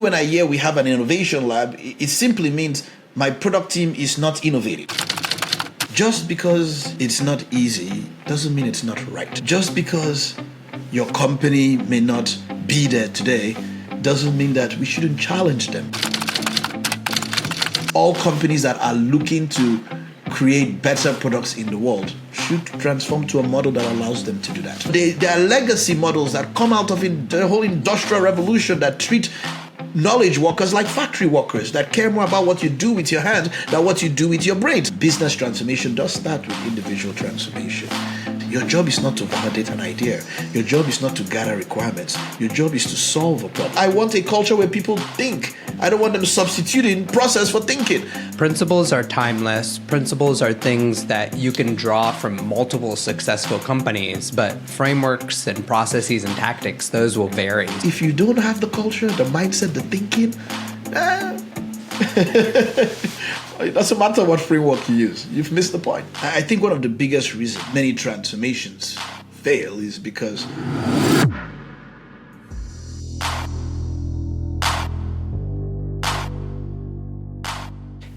When I hear we have an innovation lab, it simply means my product team is not innovative. Just because it's not easy doesn't mean it's not right. Just because your company may not be there today doesn't mean that we shouldn't challenge them. All companies that are looking to create better products in the world should transform to a model that allows them to do that. There are legacy models that come out of the whole industrial revolution that treat knowledge workers like factory workers, that care more about what you do with your hands than what you do with your brains. Business transformation does start with individual transformation. Your job is not to validate an idea. Your job is not to gather requirements. Your job is to solve a problem. I want a culture where people think. I don't want them substituting process for thinking. Principles are timeless. Principles are things that you can draw from multiple successful companies, but frameworks and processes and tactics, those will vary. If you don't have the culture, the mindset, the thinking, it doesn't matter what framework you use. You've missed the point. I think one of the biggest reasons many transformations fail is because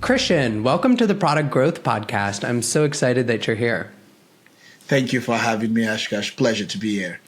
Christian, welcome to the Product Growth Podcast. I'm so excited that you're here. Thank you for having me, Ashkash. Pleasure to be here.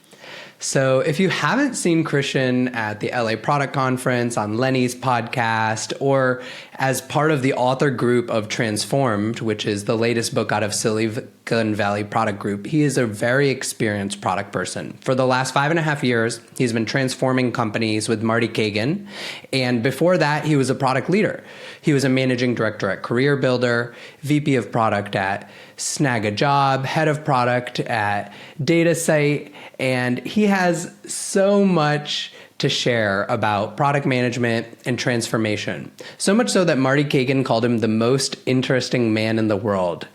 So if you haven't seen Christian at the LA Product Conference, on Lenny's podcast, or as part of the author group of Transformed, which is the latest book out of Silicon Valley Product Group, he is a very experienced product person. For the last 5.5 years, he's been transforming companies with Marty Cagan. And before that, he was a product leader. He was a managing director at CareerBuilder, VP of product at Snagajob, head of product at Datasite, and he has so much to share about product management and transformation. So much so that Marty Cagan called him the most interesting man in the world.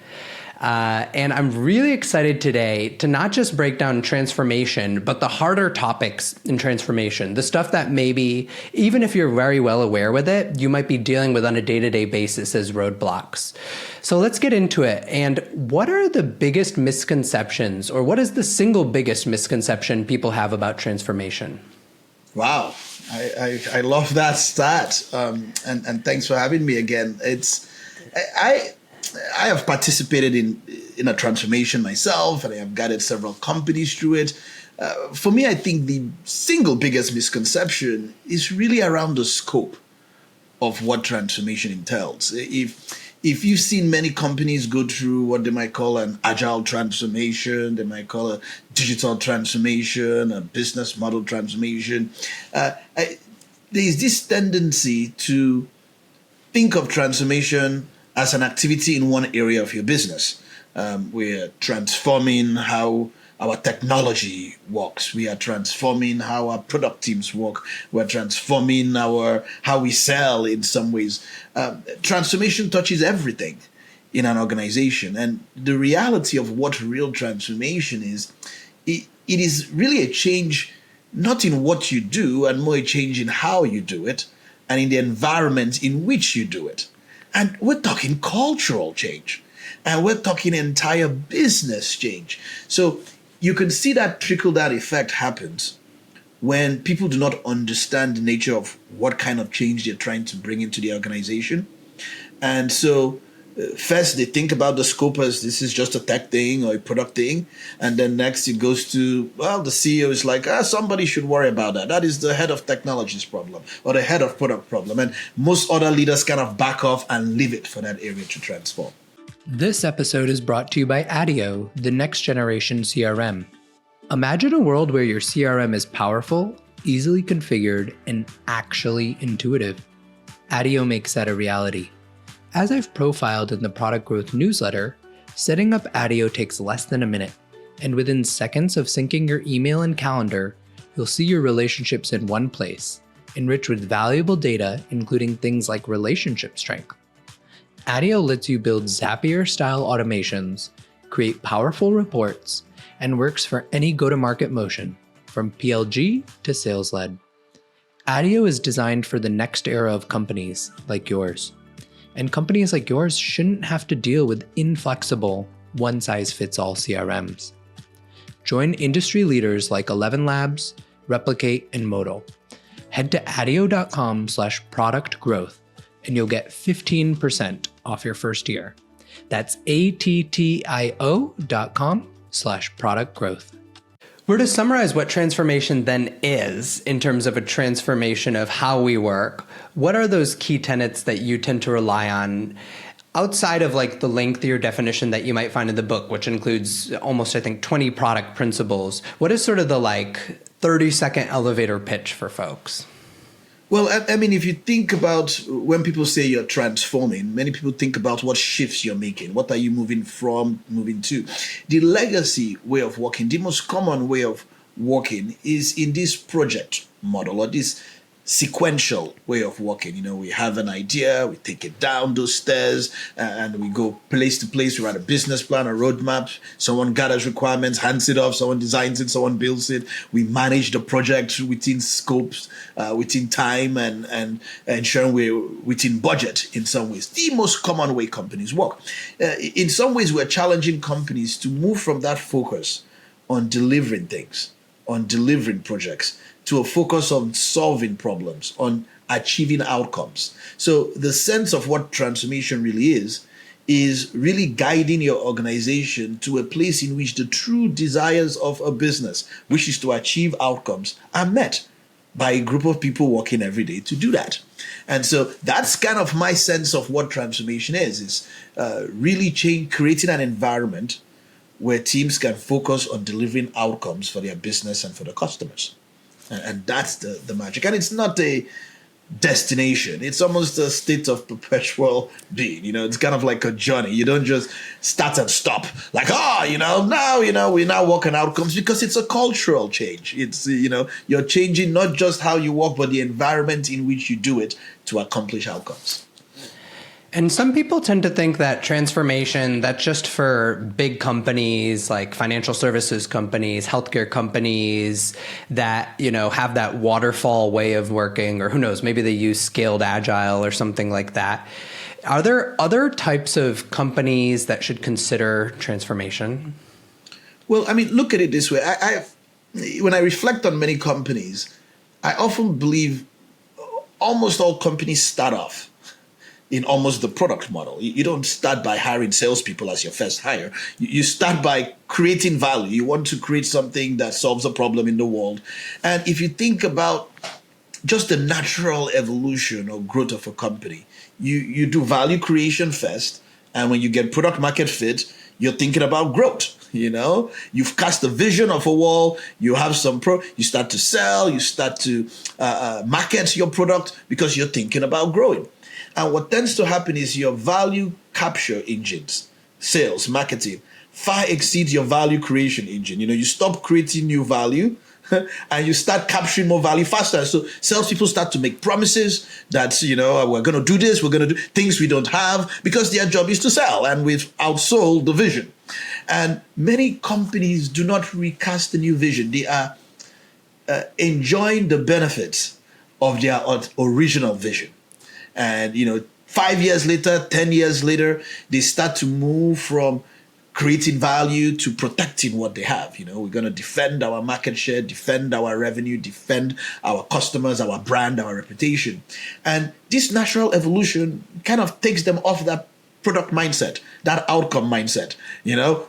And I'm really excited today to not just break down transformation, but the harder topics in transformation, the stuff that maybe, even if you're very well aware with it, you might be dealing with on a day-to-day basis as roadblocks. So let's get into it. And what are the biggest misconceptions, or what is the single biggest misconception people have about transformation? Wow. I love that stat. And thanks for having me again. I have participated in a transformation myself, and I have guided several companies through it. For me, I think the single biggest misconception is really around the scope of what transformation entails. If you've seen many companies go through what they might call an agile transformation, they might call a digital transformation, a business model transformation, there is this tendency to think of transformation as an activity in one area of your business. We're transforming how our technology works. We are transforming how our product teams work. We're transforming how we sell in some ways. Transformation touches everything in an organization. And the reality of what real transformation is, it is really a change not in what you do, and more a change in how you do it and in the environment in which you do it. And we're talking cultural change, and we're talking entire business change. So you can see that trickle-down effect happens when people do not understand the nature of what kind of change they're trying to bring into the organization. And so first they think about the scope as this is just a tech thing or a product thing. And then next it goes to, well, the CEO is like, somebody should worry about that. That is the head of technology's problem or the head of product problem. And most other leaders kind of back off and leave it for that area to transform. This episode is brought to you by Adio, the next generation CRM. Imagine a world where your CRM is powerful, easily configured, and actually intuitive. Adio makes that a reality. As I've profiled in the Product Growth newsletter, setting up Adio takes less than a minute, and within seconds of syncing your email and calendar, you'll see your relationships in one place, enriched with valuable data, including things like relationship strength. Adio lets you build Zapier-style automations, create powerful reports, and works for any go-to-market motion, from PLG to sales-led. Adio is designed for the next era of companies like yours. And companies like yours shouldn't have to deal with inflexible, one-size-fits-all CRMs. Join industry leaders like 11 Labs, Replicate, and Modal. head to adio.com/product growth and you'll get 15% off your first year. That's attio.com/product growth. We're to summarize what transformation then is in terms of a transformation of how we work. What are those key tenets that you tend to rely on outside of like the lengthier definition that you might find in the book, which includes almost, I think, 20 product principles? What is sort of the like 30-second elevator pitch for folks? Well, I mean, if you think about when people say you're transforming, many people think about what shifts you're making. What are you moving from, moving to? The legacy way of working, the most common way of working is in this project model or this sequential way of working. You know, we have an idea, we take it down those stairs, and we go place to place. We write a business plan, a roadmap. Someone gathers requirements, hands it off. Someone designs it, someone builds it. We manage the project within scopes, within time, and ensuring we're within budget in some ways. The most common way companies work. In some ways, we're challenging companies to move from that focus on delivering things, on delivering projects, to a focus on solving problems, on achieving outcomes. So the sense of what transformation really is really guiding your organization to a place in which the true desires of a business, which is to achieve outcomes, are met by a group of people working every day to do that. And so that's kind of my sense of what transformation is really creating an environment where teams can focus on delivering outcomes for their business and for the customers. And that's the magic. And it's not a destination. It's almost a state of perpetual being. You know, it's kind of like a journey. You don't just start and stop. Like, now, we now work on outcomes, because it's a cultural change. It's, you're changing not just how you work, but the environment in which you do it to accomplish outcomes. And some people tend to think that transformation, that's just for big companies like financial services companies, healthcare companies that, have that waterfall way of working, or who knows, maybe they use scaled agile or something like that. Are there other types of companies that should consider transformation? Well, I mean, look at it this way. When I reflect on many companies, I often believe almost all companies start off in almost the product model. You don't start by hiring salespeople as your first hire. You start by creating value. You want to create something that solves a problem in the world. And if you think about just the natural evolution or growth of a company, you do value creation first. And when you get product market fit, you're thinking about growth. You've cast a vision of a wall. You have you start to sell, you start to market your product because you're thinking about growing. And what tends to happen is your value capture engines, sales, marketing, far exceeds your value creation engine. You stop creating new value and you start capturing more value faster. So salespeople start to make promises that, we're going to do this, we're going to do things we don't have, because their job is to sell, and we've outsold the vision. And many companies do not recast the new vision. They are enjoying the benefits of their original vision. And, 5 years later, 10 years later, they start to move from creating value to protecting what they have. We're going to defend our market share, defend our revenue, defend our customers, our brand, our reputation. And this natural evolution kind of takes them off that product mindset, that outcome mindset.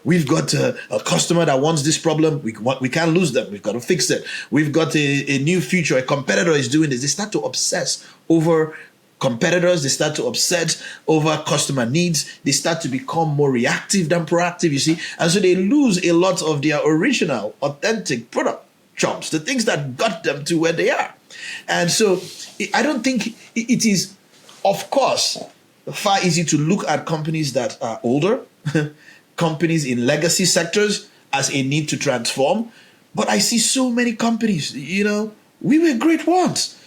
We've got a customer that wants this problem. We can't lose them. We've got to fix it. We've got a new feature. A competitor is doing this. They start to obsess over competitors. They start to obsess over customer needs. They start to become more reactive than proactive, you see. And so they lose a lot of their original, authentic product chops, the things that got them to where they are. And so I don't think it is, of course, far easy to look at companies that are older, companies in legacy sectors, as a need to transform. But I see so many companies, we were great ones.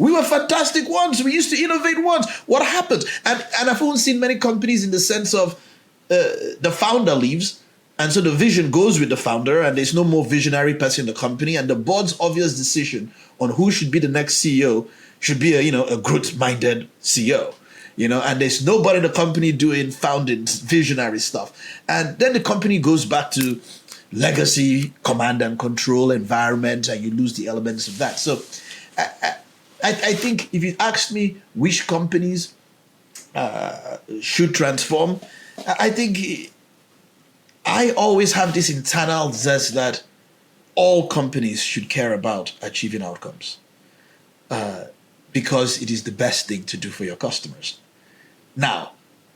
We were fantastic ones. We used to innovate once. What happened? And I've only seen many companies in the sense of the founder leaves, and so the vision goes with the founder, and there's no more visionary person in the company, and the board's obvious decision on who should be the next CEO should be a growth-minded CEO. And there's nobody in the company doing founding visionary stuff. And then the company goes back to legacy, command and control environment, and you lose the elements of that. So I think if you asked me which companies should transform, I think I always have this internal zest that all companies should care about achieving outcomes because it is the best thing to do for your customers. Now,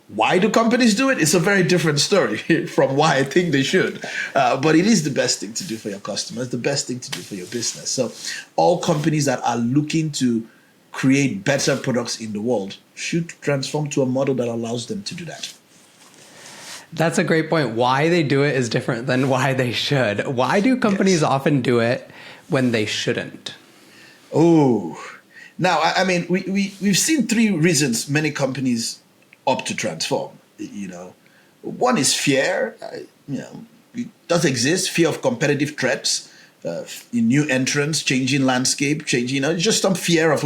why do companies do it? It's a very different story from why I think they should. But it is the best thing to do for your customers, the best thing to do for your business. So all companies that are looking to create better products in the world should transform to a model that allows them to do that. That's a great point. Why they do it is different than why they should. Why do companies often do it when they shouldn't? Oh, now, I mean, we've seen three reasons many companies opt to transform. One is fear. It does exist, fear of competitive threats, new entrants, changing landscape, changing, just some fear of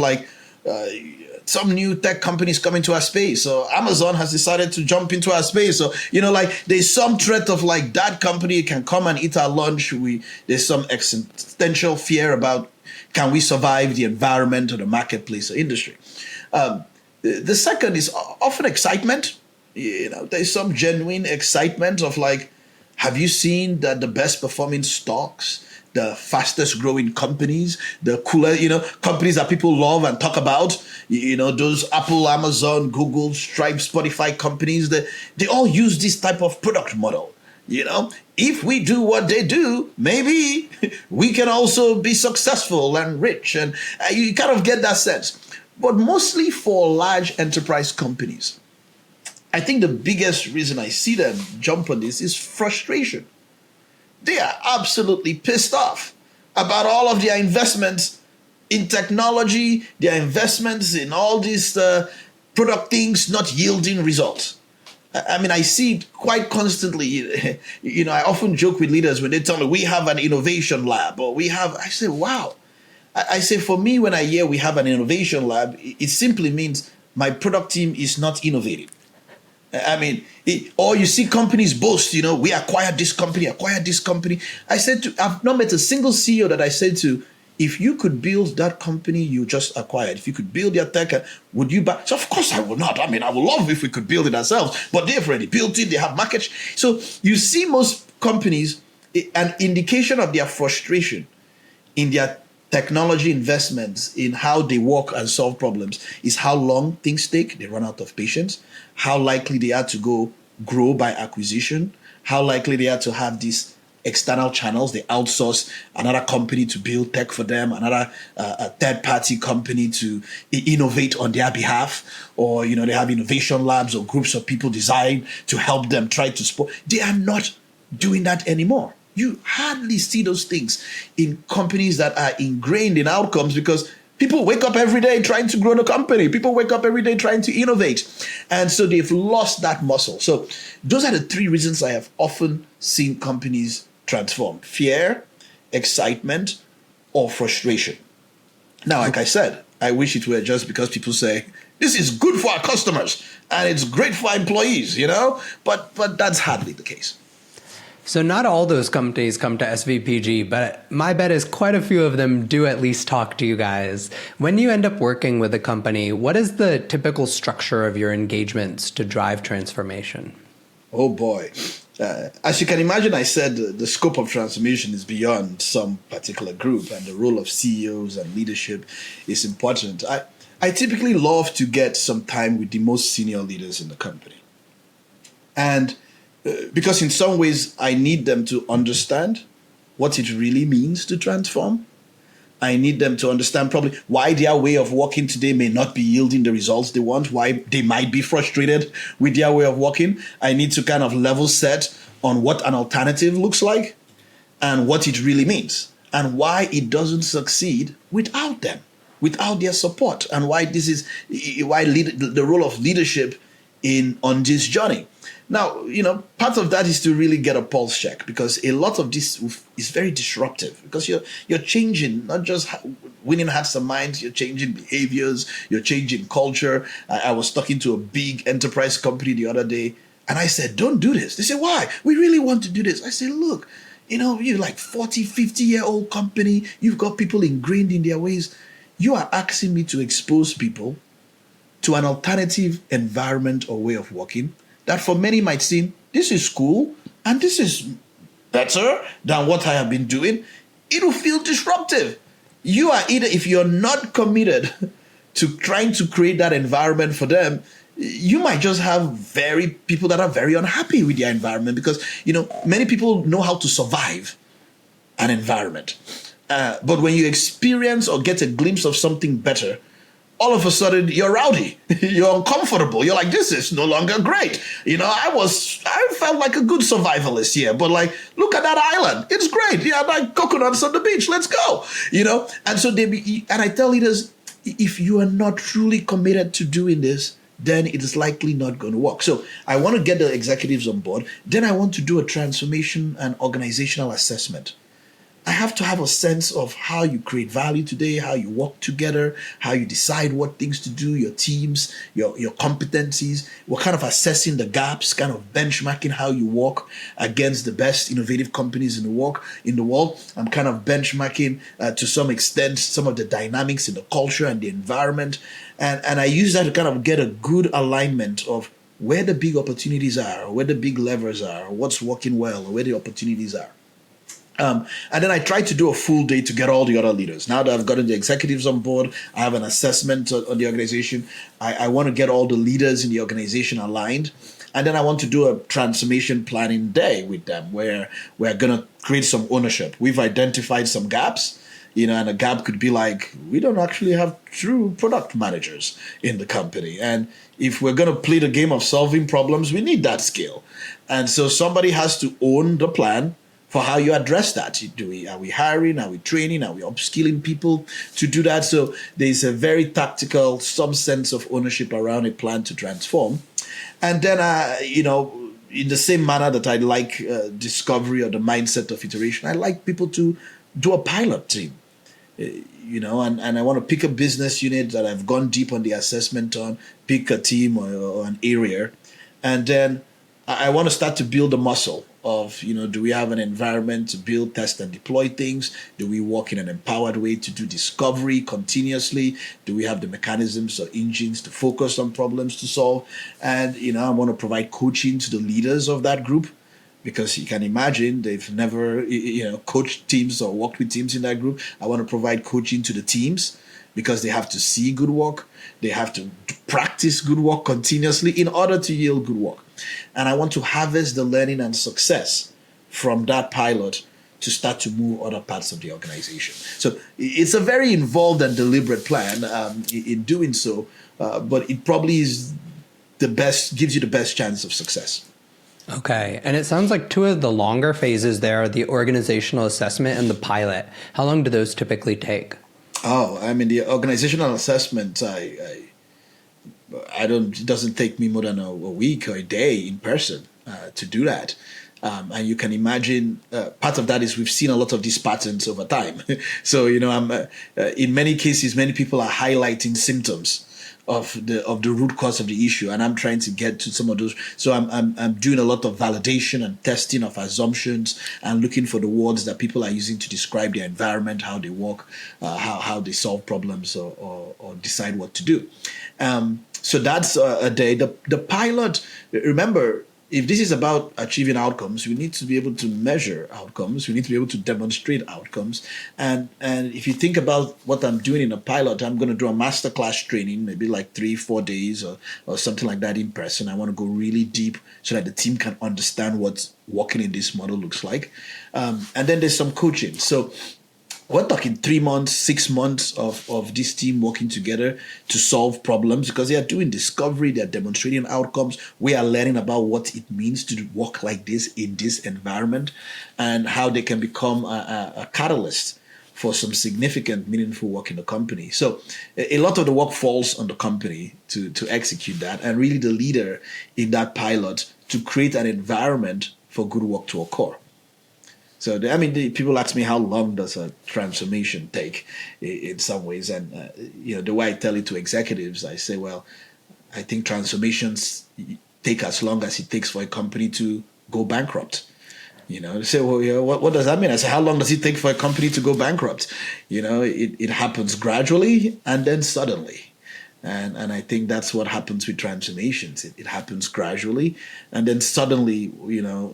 some new tech companies coming to our space. So Amazon has decided to jump into our space. So, there's some threat of that company can come and eat our lunch. There's some existential fear about, can we survive the environment or the marketplace or industry? The second is often excitement. There's some genuine excitement of have you seen that the best performing stocks, the fastest growing companies, the cooler, companies that people love and talk about, those Apple, Amazon, Google, Stripe, Spotify companies, they all use this type of product model. If we do what they do, maybe we can also be successful and rich. And you kind of get that sense. But mostly for large enterprise companies, I think the biggest reason I see them jump on this is frustration. They are absolutely pissed off about all of their investments in technology, their investments in all these product things not yielding results. I mean, I see it quite constantly. I often joke with leaders when they tell me we have an innovation lab or I say, wow. I say, for me, when I hear we have an innovation lab, it simply means my product team is not innovating. I mean, or you see companies boast, we acquired this company. I've not met a single CEO that I said to, if you could build that company you just acquired, if you could build your tech, would you buy? So of course I would not. I mean, I would love if we could build it ourselves, but they've already built it. They have market. So you see most companies, an indication of their frustration in their technology investments, in how they work and solve problems, is how long things take. They run out of patience. How likely they are to grow by acquisition. How likely they are to have these external channels. They outsource another company to build tech for them, another third-party company to innovate on their behalf, or they have innovation labs or groups of people designed to help them try to support. They are not doing that anymore. You hardly see those things in companies that are ingrained in outcomes because people wake up every day trying to grow the company. People wake up every day trying to innovate. And so they've lost that muscle. So those are the three reasons I have often seen companies transform: fear, excitement, or frustration. Now, like I said, I wish it were just because people say, this is good for our customers and it's great for our employees, but that's hardly the case. So not all those companies come to SVPG, but my bet is quite a few of them do at least talk to you guys. When you end up working with a company, what is the typical structure of your engagements to drive transformation? Oh boy. As you can imagine, I said the scope of transformation is beyond some particular group, and the role of CEOs and leadership is important. I typically love to get some time with the most senior leaders in the company. And because in some ways, I need them to understand what it really means to transform. I need them to understand probably why their way of working today may not be yielding the results they want, why they might be frustrated with their way of working. I need to kind of level set on what an alternative looks like and what it really means and why it doesn't succeed without them, without their support, and why the role of leadership on this journey. Now, part of that is to really get a pulse check, because a lot of this is very disruptive, because you're changing, not just winning hearts and minds, you're changing behaviors, you're changing culture. I was talking to a big enterprise company the other day, and I said, don't do this. They said, why? We really want to do this. I said, look, you're like 40, 50-year-old company. You've got people ingrained in their ways. you are asking me to expose people to an alternative environment or way of working that for many might seem, this is cool and this is better than what I have been doing. It will feel disruptive. You are either, if you're not committed to trying to create that environment for them, you might just have very people that are very unhappy with their environment because, many people know how to survive an environment. But when you experience or get a glimpse of something better, all of a sudden you're rowdy, you're uncomfortable. You're like, this is no longer great. I felt like a good survivalist here, but like, look at that island. It's great. Yeah, like coconuts on the beach. Let's go. And so and I tell leaders, if you are not truly committed to doing this, then it is likely not going to work. So I want to get the executives on board. Then I want to do a transformation and organizational assessment. I have to have a sense of how you create value today, how you work together, how you decide what things to do, your teams, your competencies. We're kind of assessing the gaps, kind of benchmarking how you work against the best innovative companies in the world. I'm kind of benchmarking to some extent some of the dynamics in the culture and the environment. And I use that to kind of get a good alignment of where the big opportunities are, where the big levers are, what's working well, or where the opportunities are. And then I try to do a full day to get all the other leaders. Now that I've gotten the executives on board, I have an assessment on the organization. I want to get all the leaders in the organization aligned. And then I want to do a transformation planning day with them where we're going to create some ownership. We've identified some gaps, and a gap could be like, we don't actually have true product managers in the company. And if we're going to play the game of solving problems, we need that skill. And so somebody has to own the plan for how you address that. Are we hiring? Are we training? Are we upskilling people to do that? So there's a very tactical, some sense of ownership around a plan to transform. And then, in the same manner that I like discovery or the mindset of iteration, I like people to do a pilot team. And I want to pick a business unit that I've gone deep on the assessment on, pick a team or an area. And then I want to start to build the muscle of, do we have an environment to build, test, and deploy things? Do we work in an empowered way to do discovery continuously? Do we have the mechanisms or engines to focus on problems to solve? And, I want to provide coaching to the leaders of that group because you can imagine they've never, coached teams or worked with teams in that group. I want to provide coaching to the teams because they have to see good work. They have to practice good work continuously in order to yield good work. And I want to harvest the learning and success from that pilot to start to move other parts of the organization. So it's a very involved and deliberate plan in doing so, but it probably is gives you the best chance of success. Okay. And it sounds like two of the longer phases there are the organizational assessment and the pilot. How long do those typically take? The organizational assessment, it doesn't take me more than a week or a day in person to do that. And you can imagine part of that is we've seen a lot of these patterns over time. So, in many cases, many people are highlighting symptoms of the root cause of the issue, and I'm trying to get to some of those. So I'm doing a lot of validation and testing of assumptions and looking for the words that people are using to describe their environment, how they work, how they solve problems or decide what to do. So that's a day. The pilot, remember, if this is about achieving outcomes, we need to be able to measure outcomes. We need to be able to demonstrate outcomes. And if you think about what I'm doing in a pilot, I'm going to do a masterclass training, maybe like 3-4 days or something like that in person. I want to go really deep so that the team can understand what working in this model looks like. And then there's some coaching. So we're talking 3 months, 6 months of this team working together to solve problems because they are doing discovery, they're demonstrating outcomes. We are learning about what it means to work like this in this environment and how they can become a catalyst for some significant, meaningful work in the company. So a lot of the work falls on the company to execute that, and really the leader in that pilot to create an environment for good work to occur. So, people ask me, how long does a transformation take in some ways? And, the way I tell it to executives, I say, well, I think transformations take as long as it takes for a company to go bankrupt. They say, well, what does that mean? I say, how long does it take for a company to go bankrupt? It happens gradually and then suddenly. And I think that's what happens with transformations. It happens gradually, and then suddenly,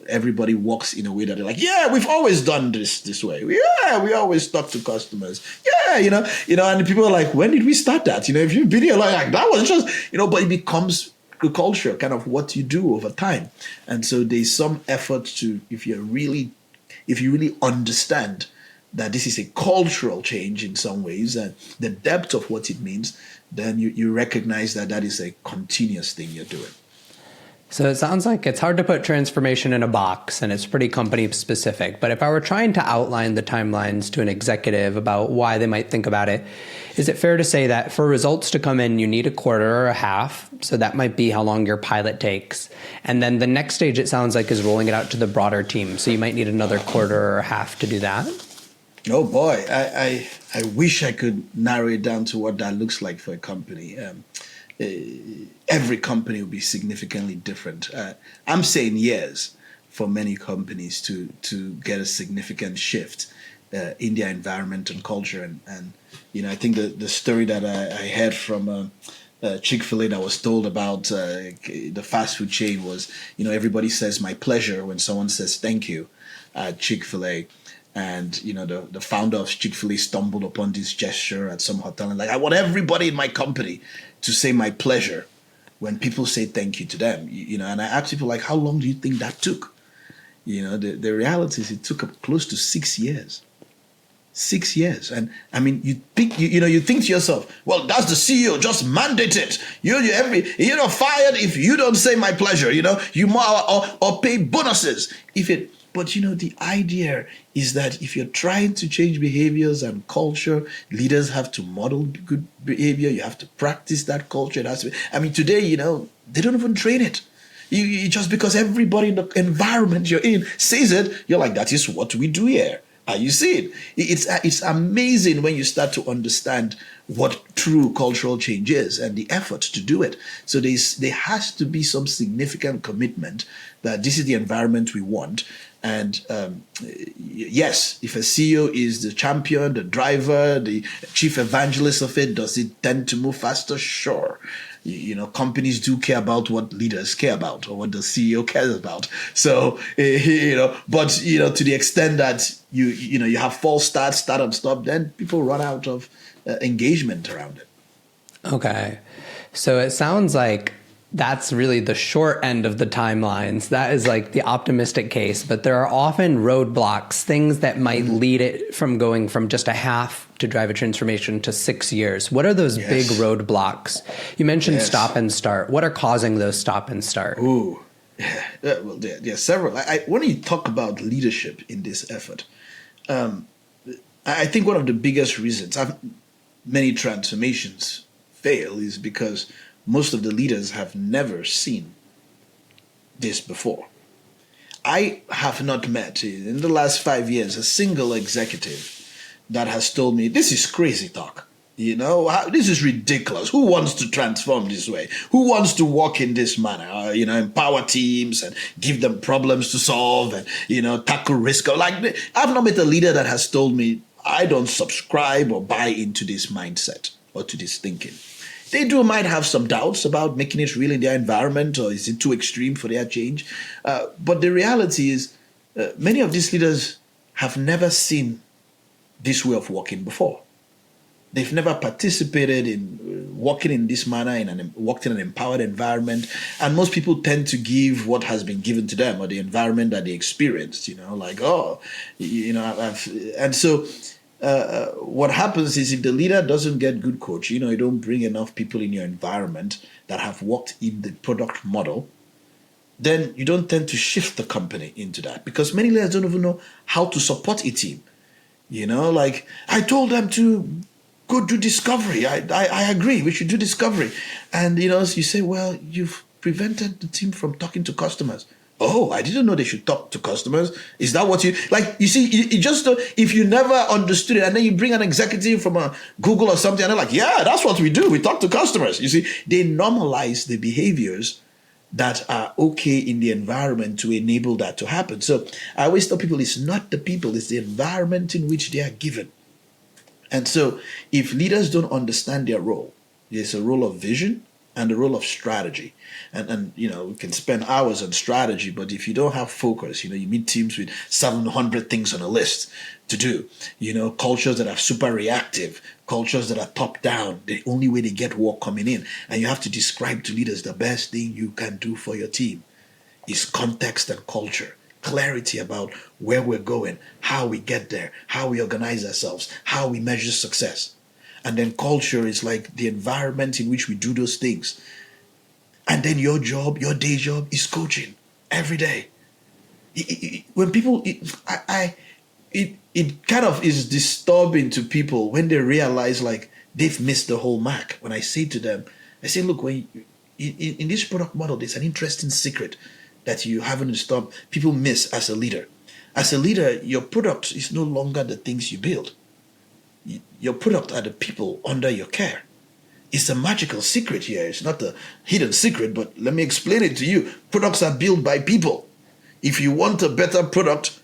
everybody walks in a way that they're like, yeah, we've always done this way. Yeah, we always talk to customers. Yeah, and people are like, when did we start that? If you've been here like that was just, but it becomes a culture, kind of what you do over time. And so there's some effort to, if you really understand that this is a cultural change in some ways, and the depth of what it means, then you recognize that is a continuous thing you're doing. So it sounds like it's hard to put transformation in a box, and it's pretty company specific. But if I were trying to outline the timelines to an executive about why they might think about it, is it fair to say that for results to come in, you need a quarter or a half? So that might be how long your pilot takes. And then the next stage, it sounds like, is rolling it out to the broader team. So you might need another quarter or a half to do that. Oh boy, I wish I could narrow it down to what that looks like for a company. Every company will be significantly different. I'm saying years for many companies to get a significant shift in their environment and culture. And I think the story that I heard from Chick-fil-A that was told about the fast food chain was, everybody says my pleasure when someone says thank you at Chick-fil-A. And, the founder of Chick-fil-A stumbled upon this gesture at some hotel and I want everybody in my company to say my pleasure when people say thank you to them. And I asked people how long do you think that took? The reality is it took close to 6 years. 6 years. And I mean, you think to yourself, well, that's the CEO, just mandate it. You're not fired if you don't say my pleasure, you more or pay bonuses But the idea is that if you're trying to change behaviors and culture, leaders have to model good behavior. You have to practice that culture. Today, they don't even train it. You just because everybody in the environment you're in says it, you're like, that is what we do here. You see it. It's amazing when you start to understand what true cultural change is and the effort to do it. So there has to be some significant commitment that this is the environment we want. And yes, if a CEO is the champion, the driver, the chief evangelist of it, does it tend to move faster? Sure. Companies do care about what leaders care about or what the CEO cares about. So, but, to the extent that you have false start and stop, then people run out of engagement around it. Okay. So it sounds like that's really the short end of the timelines. That is like the optimistic case, but there are often roadblocks, things that might lead it from going from just a half to drive a transformation to 6 years. What are those big roadblocks? You mentioned stop and start. What are causing those stop and start? Ooh, well, there are several. When you talk about leadership in this effort, I think one of the biggest reasons many transformations fail is because most of the leaders have never seen this before. I have not met in the last 5 years a single executive that has told me this is crazy talk. This is ridiculous. Who wants to transform this way? Who wants to work in this manner? Empower teams and give them problems to solve and, tackle risk. I've not met a leader that has told me I don't subscribe or buy into this mindset or to this thinking. They might have some doubts about making it real in their environment, or is it too extreme for their change? But the reality is many of these leaders have never seen this way of working before. They've never participated in working in this manner, worked in an empowered environment. And most people tend to give what has been given to them or the environment that they experienced, and so what happens is if the leader doesn't get good coaching, you don't bring enough people in your environment that have worked in the product model, then you don't tend to shift the company into that because many leaders don't even know how to support a team. I told them to go do discovery. I agree, we should do discovery. And, you say, well, you've prevented the team from talking to customers. Oh, I didn't know they should talk to customers. Is that what you see? You just if you never understood it, and then you bring an executive from a Google or something, and they're like, "Yeah, that's what we do. We talk to customers." You see, they normalize the behaviors that are okay in the environment to enable that to happen. So I always tell people it's not the people, it's the environment in which they are given. And so if leaders don't understand their role, there's a role of vision and a role of strategy. And we can spend hours on strategy, but if you don't have focus, you meet teams with 700 things on a list to do, cultures that are super reactive, cultures that are top down, the only way they get work coming in. And you have to describe to leaders the best thing you can do for your team is context and culture. Clarity about where we're going, how we get there, how we organize ourselves, how we measure success. And then culture is like the environment in which we do those things. And then your job, your day job is coaching every day. When people, it kind of is disturbing to people when they realize like they've missed the whole mark. When I say to them, I say, look, when in this product model, there's an interesting secret that you haven't stopped. People miss as a leader. As a leader, your product is no longer the things you build. Your product are the people under your care. It's a magical secret here. It's not a hidden secret, but let me explain it to you. Products are built by people. If you want a better product,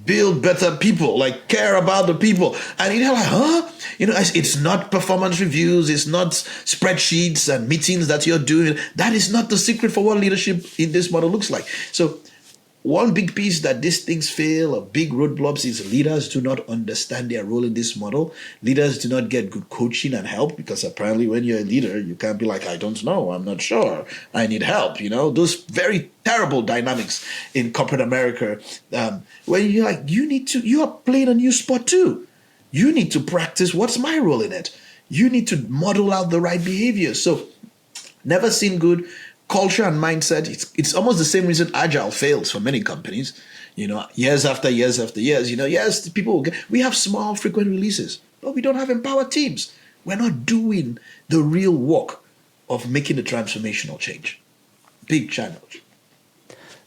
build better people, like care about the people. And you're like, huh? It's not performance reviews. It's not spreadsheets and meetings that you're doing. That is not the secret for what leadership in this model looks like. So one big piece that these things fail, or big roadblocks, is leaders do not understand their role in this model. Leaders do not get good coaching and help, because apparently when you're a leader, you can't be like, I don't know, I'm not sure, I need help. Those very terrible dynamics in corporate America. When you're like, you are playing a new sport too. You need to practice what's my role in it. You need to model out the right behavior. So never seen good. Culture and mindset, it's almost the same reason Agile fails for many companies. Years after years after years, yes, we have small, frequent releases, but we don't have empowered teams. We're not doing the real work of making the transformational change. Big challenge.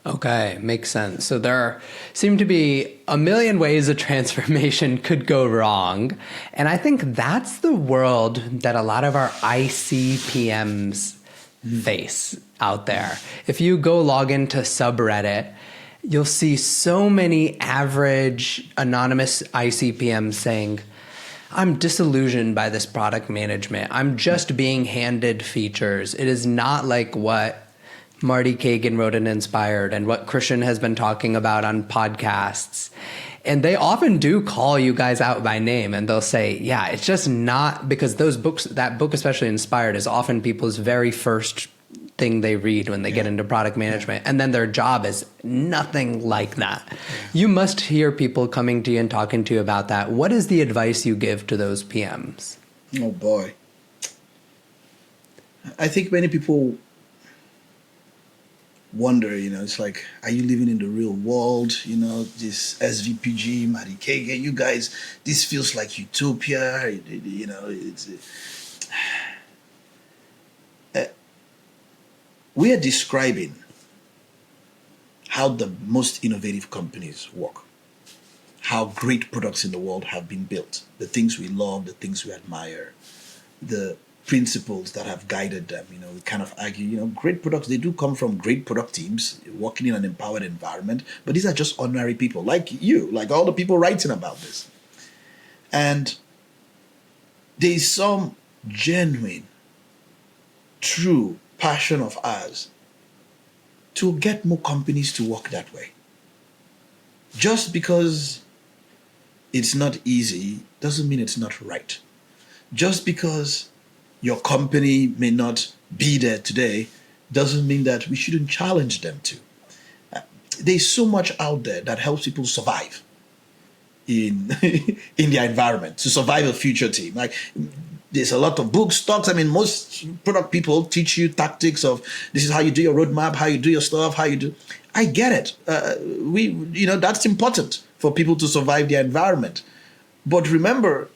Okay, makes sense. So there seem to be a million ways a transformation could go wrong. And I think that's the world that a lot of our IC PMs face out there. If you go log into subreddit, you'll see so many average anonymous ICPMs saying, I'm disillusioned by this product management. I'm just being handed features. It is not like what Marty Cagan wrote in Inspired and what Christian has been talking about on podcasts. And they often do call you guys out by name, and they'll say, yeah, it's just not, because those books, that book, especially Inspired, is often people's very first thing they read when they get into product management. And then their job is nothing like that. You must hear people coming to you and talking to you about that. What is the advice you give to those PMs? Oh, boy. I think many people wonder, it's like, are you living in the real world? This SVPG, Marty Cagan, you guys, this feels like utopia. We are describing how the most innovative companies work, how great products in the world have been built, the things we love, the things we admire, the principles that have guided them. We kind of argue, great products, they do come from great product teams working in an empowered environment, but these are just ordinary people like you, like all the people writing about this. And there's some genuine, true passion of ours to get more companies to work that way. Just because it's not easy doesn't mean it's not right. Just because your company may not be there today doesn't mean that we shouldn't challenge them to. There's so much out there that helps people survive in their environment, to survive a future team. Like, there's a lot of books, talks. Most product people teach you tactics of this is how you do your roadmap, how you do your stuff, how you do. I get it. That's important for people to survive their environment. But remember,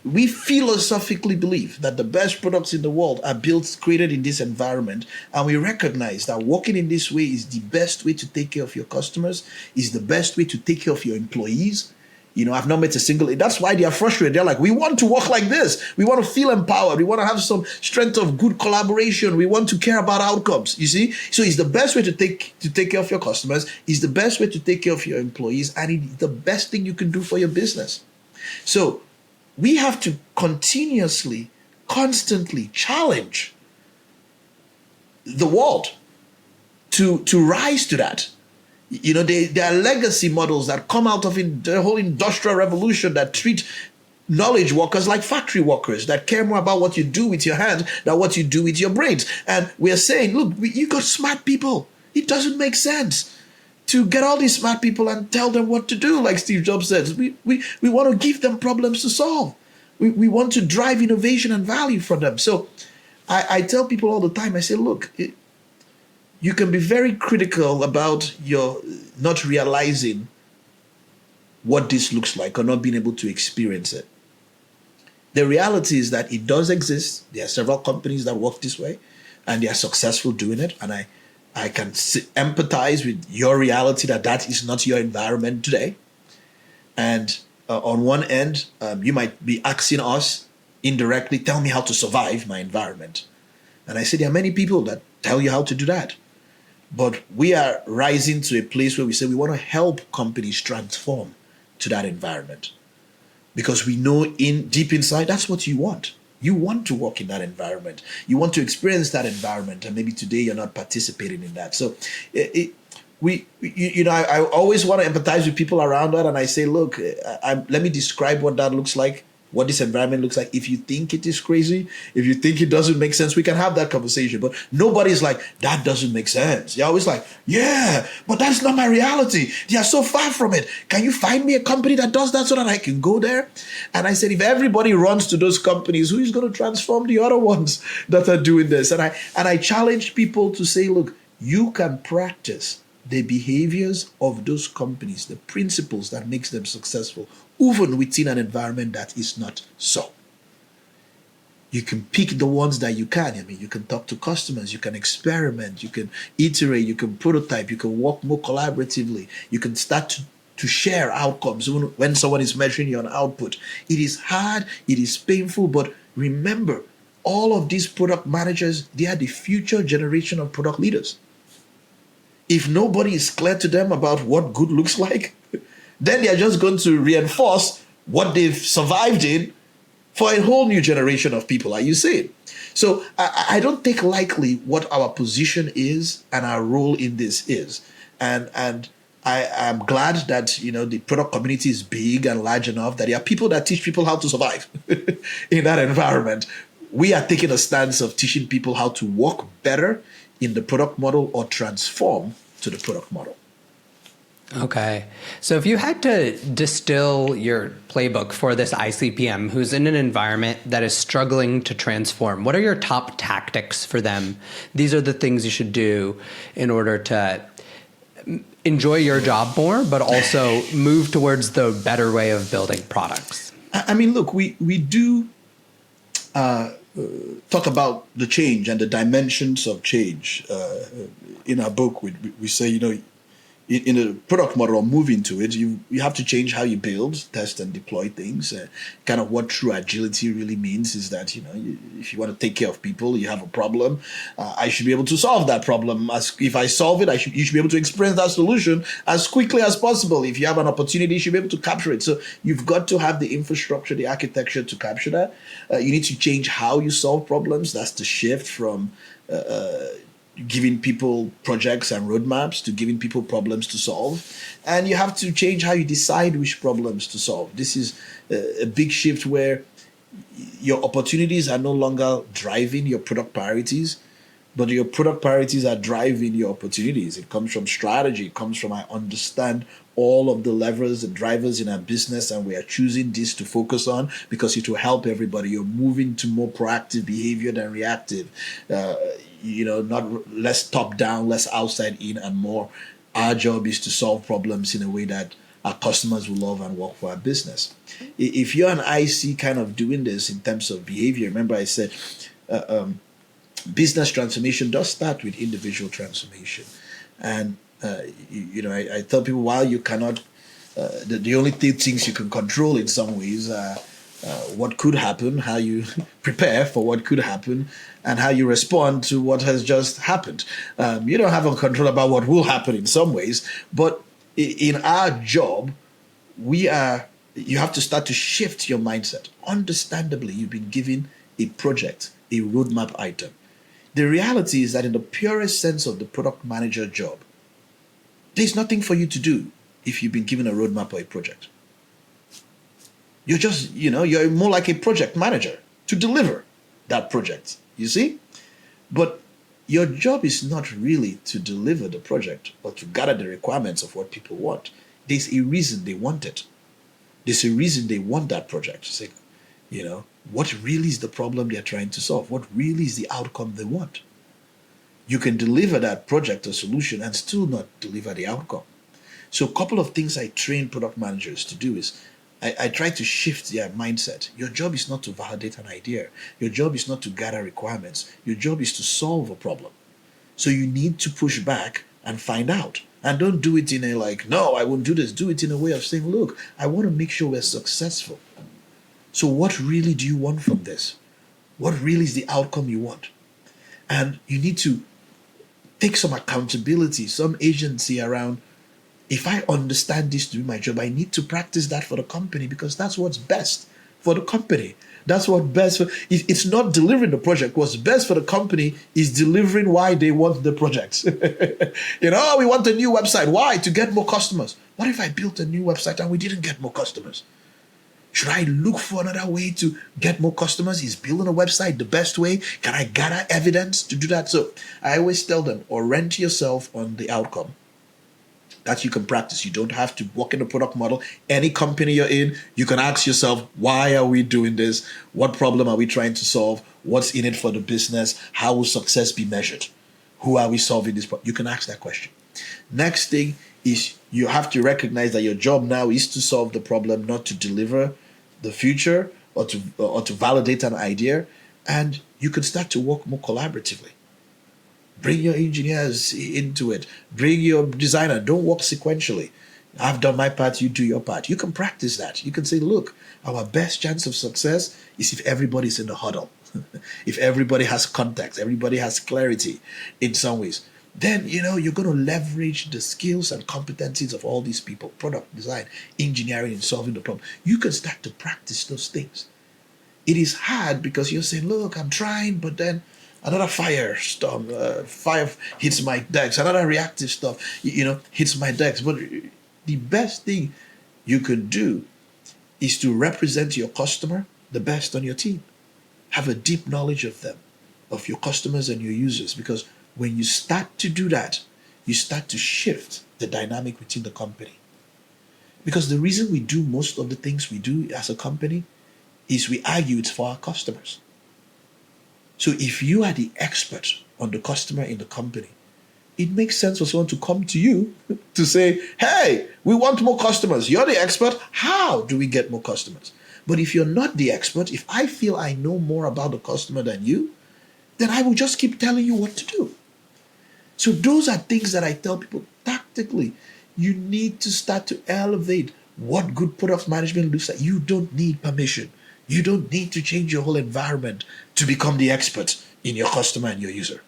we philosophically believe that the best products in the world are created in this environment. And we recognize that working in this way is the best way to take care of your customers, is the best way to take care of your employees, I've not met a single. That's why they are frustrated. They're like, we want to work like this. We want to feel empowered. We want to have some strength of good collaboration. We want to care about outcomes. You see, so it's the best way to take care of your customers. It's the best way to take care of your employees, and it's the best thing you can do for your business. So we have to continuously, constantly challenge the world to rise to that. There are legacy models that come out of the whole industrial revolution that treat knowledge workers like factory workers, that care more about what you do with your hands than what you do with your brains. And we're saying, look, you got smart people. It doesn't make sense to get all these smart people and tell them what to do, like Steve Jobs says. We want to give them problems to solve. We want to drive innovation and value for them. So I tell people all the time, I say, look, you can be very critical about your not realizing what this looks like or not being able to experience it. The reality is that it does exist. There are several companies that work this way and they are successful doing it. And I can empathize with your reality that is not your environment today. And on one end, you might be asking us indirectly, tell me how to survive my environment. And I say there are many people that tell you how to do that. But we are rising to a place where we say we want to help companies transform to that environment. Because we know deep inside, that's what you want. You want to work in that environment. You want to experience that environment. And maybe today you're not participating in that. So I always want to empathize with people around that. And I say, look, let me describe what that looks like, what this environment looks like. If you think it is crazy, if you think it doesn't make sense, we can have that conversation. But nobody's like, that doesn't make sense. You're always like, yeah, but that's not my reality. They are so far from it. Can you find me a company that does that so that I can go there? And I said, if everybody runs to those companies, who is going to transform the other ones that are doing this? And I challenge people to say, look, you can practice the behaviors of those companies, the principles that makes them successful, even within an environment that is not so. You can pick the ones that you can. I mean, you can talk to customers, you can experiment, you can iterate, you can prototype, you can work more collaboratively, you can start to share outcomes when someone is measuring your output. It is hard, it is painful, but remember, all of these product managers, they are the future generation of product leaders. If nobody is clear to them about what good looks like, then they are just going to reinforce what they've survived in for a whole new generation of people, like you said. So I don't take lightly what our position is and our role in this is. And I am glad that the product community is big and large enough that there are people that teach people how to survive in that environment. We are taking a stance of teaching people how to work better in the product model or transform to the product model. Okay. So if you had to distill your playbook for this ICPM who's in an environment that is struggling to transform, what are your top tactics for them? These are the things you should do in order to enjoy your job more, but also move towards the better way of building products. I mean, look, we do talk about the change and the dimensions of change. In our book, we say, in a product model or move into it, you have to change how you build, test, and deploy things. Kind of what true agility really means is that, if you want to take care of people, you have a problem, I should be able to solve that problem. If I solve it, you should be able to experience that solution as quickly as possible. If you have an opportunity, you should be able to capture it. So you've got to have the infrastructure, the architecture to capture that. You need to change how you solve problems. That's the shift from giving people projects and roadmaps to giving people problems to solve. And you have to change how you decide which problems to solve. This is a big shift where your opportunities are no longer driving your product priorities, but your product priorities are driving your opportunities. It comes from strategy. It comes from, I understand all of the levers and drivers in our business, and we are choosing this to focus on because it will help everybody. You're moving to more proactive behavior than reactive. Not less top down, less outside in, and more. Our job is to solve problems in a way that our customers will love and work for our business. If you're an IC kind of doing this in terms of behavior, remember I said business transformation does start with individual transformation. And, I tell people, while you cannot The only things you can control in some ways are what could happen, how you prepare for what could happen, and how you respond to what has just happened. You don't have a control about what will happen in some ways, but in our job, you have to start to shift your mindset. Understandably, you've been given a project, a roadmap item. The reality is that in the purest sense of the product manager job, there's nothing for you to do if you've been given a roadmap or a project. You're just, you're more like a project manager to deliver that project, you see? But your job is not really to deliver the project or to gather the requirements of what people want. There's a reason they want it. There's a reason they want that project. Say, what really is the problem they're trying to solve? What really is the outcome they want? You can deliver that project or solution and still not deliver the outcome. So a couple of things I train product managers to do is I try to shift their mindset. Your job is not to validate an idea. Your job is not to gather requirements. Your job is to solve a problem. So you need to push back and find out. And don't do it in a no, I won't do this. Do it in a way of saying, look, I want to make sure we're successful. So what really do you want from this? What really is the outcome you want? And you need to take some accountability, some agency around, if I understand this to be my job, I need to practice that for the company because that's what's best for the company. That's what's best for, it's not delivering the project. What's best for the company is delivering why they want the project. We want a new website. Why? To get more customers. What if I built a new website and we didn't get more customers? Should I look for another way to get more customers? Is building a website the best way? Can I gather evidence to do that? So I always tell them, orient yourself on the outcome that you can practice. You don't have to work in a product model. Any company you're in, you can ask yourself, why are we doing this? What problem are we trying to solve? What's in it for the business? How will success be measured? Who are we solving this problem? You can ask that question. Next thing is you have to recognize that your job now is to solve the problem, not to deliver the future or to validate an idea. And you can start to work more collaboratively. Bring your engineers into it. Bring your designer. Don't work sequentially. I've done my part, you do your part. You can practice that. You can say, look, our best chance of success is if everybody's in the huddle. If everybody has context, everybody has clarity in some ways. Then, you're going to leverage the skills and competencies of all these people, product design, engineering, and solving the problem. You can start to practice those things. It is hard because you're saying, look, I'm trying, but then another fire hits my decks. Another reactive stuff, hits my decks. But the best thing you can do is to represent your customer the best on your team. Have a deep knowledge of them, of your customers and your users. Because when you start to do that, you start to shift the dynamic within the company. Because the reason we do most of the things we do as a company is we argue it's for our customers. So if you are the expert on the customer in the company, it makes sense for someone to come to you to say, hey, we want more customers. You're the expert. How do we get more customers? But if you're not the expert, if I feel I know more about the customer than you, then I will just keep telling you what to do. So those are things that I tell people tactically. You need to start to elevate what good product management looks like. You don't need permission. You don't need to change your whole environment to become the expert in your customer and your user.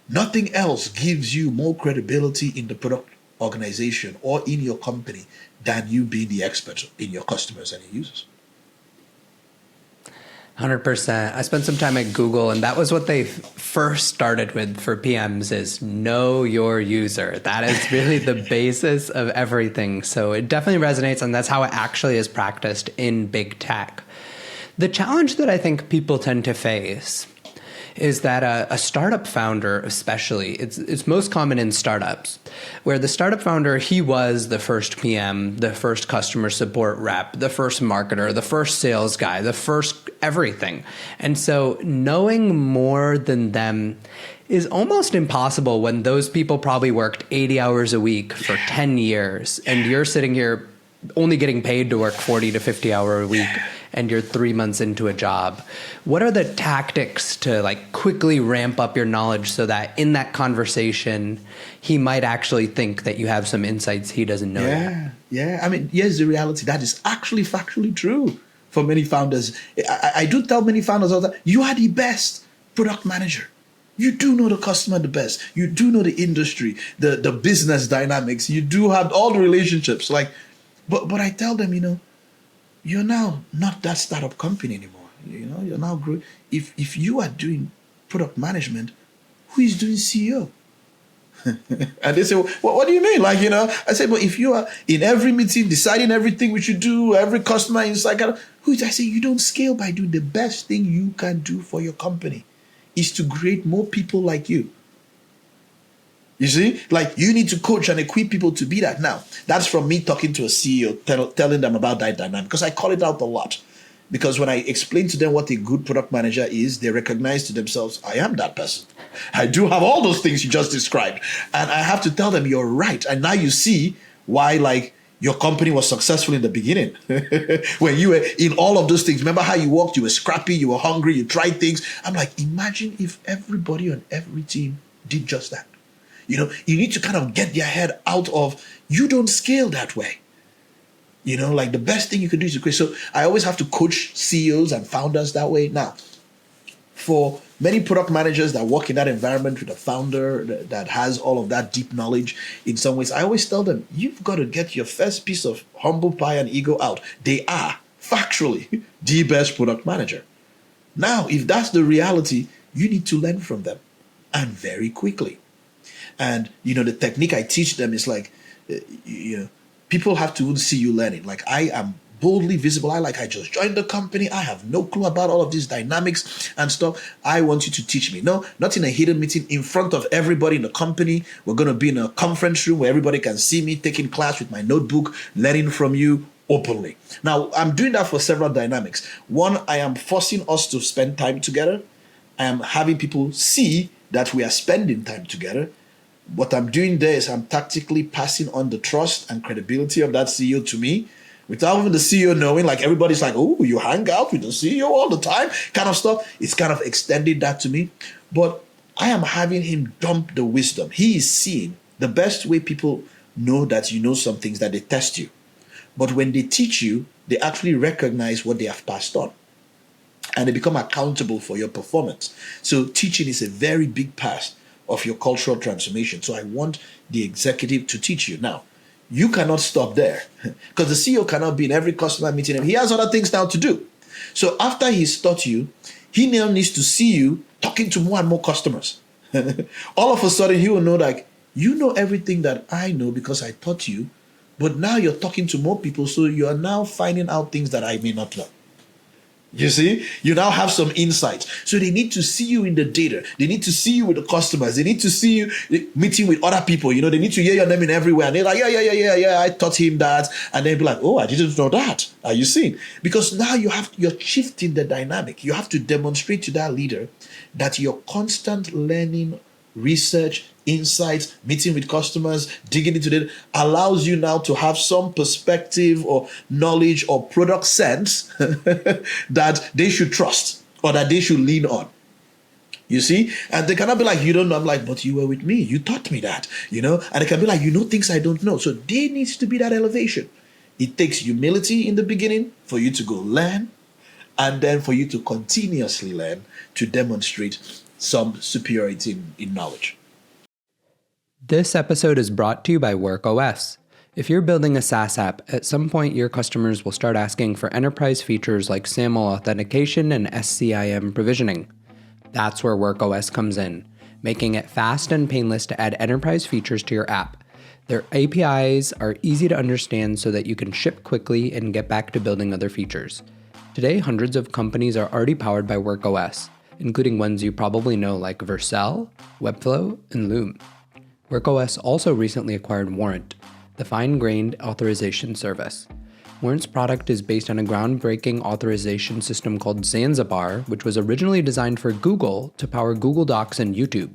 Nothing else gives you more credibility in the product organization or in your company than you being the expert in your customers and your users. 100%. I spent some time at Google, and that was what they first started with for PMs is know your user. That is really the basis of everything. So it definitely resonates, and that's how it actually is practiced in big tech. The challenge that I think people tend to face is that a startup founder, especially, it's most common in startups, where the startup founder, he was the first PM, the first customer support rep, the first marketer, the first sales guy, the first everything. And so knowing more than them is almost impossible when those people probably worked 80 hours a week for 10 years, and you're sitting here only getting paid to work 40 to 50 hour a week, and you're 3 months into a job. What are the tactics to quickly ramp up your knowledge so that in that conversation, he might actually think that you have some insights he doesn't know yet? Yeah, I mean, here's the reality. That is actually factually true for many founders. I do tell many founders all that you are the best product manager. You do know the customer the best. You do know the industry, the business dynamics. You do have all the relationships. But I tell them, you're now not that startup company anymore. You're now growing. If you are doing product management, who is doing CEO? And they say, well, what do you mean? I say, but if you are in every meeting deciding everything we should do, every customer insight, I say, you don't scale by doing the best thing you can do for your company is to create more people like you. You see, you need to coach and equip people to be that. Now, that's from me talking to a CEO, telling them about that dynamic, because I call it out a lot. Because when I explain to them what a good product manager is, they recognize to themselves, I am that person. I do have all those things you just described. And I have to tell them, you're right. And now you see why, your company was successful in the beginning. When you were in all of those things. Remember how you walked, you were scrappy, you were hungry, you tried things. I'm like, imagine if everybody on every team did just that. You need to kind of get their head out of, you don't scale that way. The best thing you can do is to create. So I always have to coach CEOs and founders that way. Now, for many product managers that work in that environment with a founder that has all of that deep knowledge, in some ways, I always tell them, you've got to get your first piece of humble pie and ego out. They are factually the best product manager. Now, if that's the reality, you need to learn from them, and very quickly. And, the technique I teach them is people have to see you learning. I am boldly visible. I just joined the company. I have no clue about all of these dynamics and stuff. I want you to teach me. No, not in a hidden meeting in front of everybody in the company. We're going to be in a conference room where everybody can see me taking class with my notebook, learning from you openly. Now, I'm doing that for several dynamics. One, I am forcing us to spend time together. I am having people see that we are spending time together. What I'm doing there is I'm tactically passing on the trust and credibility of that CEO to me without even the CEO knowing. Everybody's like, oh, you hang out with the CEO all the time kind of stuff. It's kind of extended that to me. But I am having him dump the wisdom. He is seeing the best way people know that you know some things, that they test you. But when they teach you, they actually recognize what they have passed on. And they become accountable for your performance. So teaching is a very big part of your cultural transformation. So I want the executive to teach you. Now, you cannot stop there because the CEO cannot be in every customer meeting. He has other things now to do. So after he's taught you, he now needs to see you talking to more and more customers. All of a sudden, he will know you know everything that I know because I taught you, but now you're talking to more people. So you are now finding out things that I may not know. You see, you now have some insights. So they need to see you in the data. They need to see you with the customers. They need to see you meeting with other people. They need to hear your name in everywhere. And they're like, yeah, I taught him that. And they'll be like, oh, I didn't know that. Are you seeing? Because now you're shifting the dynamic. You have to demonstrate to that leader that your constant learning, research, insights, meeting with customers, digging into it allows you now to have some perspective or knowledge or product sense that they should trust or that they should lean on. You see? And they cannot be like, you don't know. I'm like, but you were with me. You taught me that, And they can be like, things I don't know. So there needs to be that elevation. It takes humility in the beginning for you to go learn, and then for you to continuously learn to demonstrate some superiority in knowledge. This episode is brought to you by WorkOS. If you're building a SaaS app, at some point your customers will start asking for enterprise features like SAML authentication and SCIM provisioning. That's where WorkOS comes in, making it fast and painless to add enterprise features to your app. Their APIs are easy to understand so that you can ship quickly and get back to building other features. Today, hundreds of companies are already powered by WorkOS, including ones you probably know like Vercel, Webflow, and Loom. WorkOS also recently acquired Warrant, the fine-grained authorization service. Warrant's product is based on a groundbreaking authorization system called Zanzibar, which was originally designed for Google to power Google Docs and YouTube.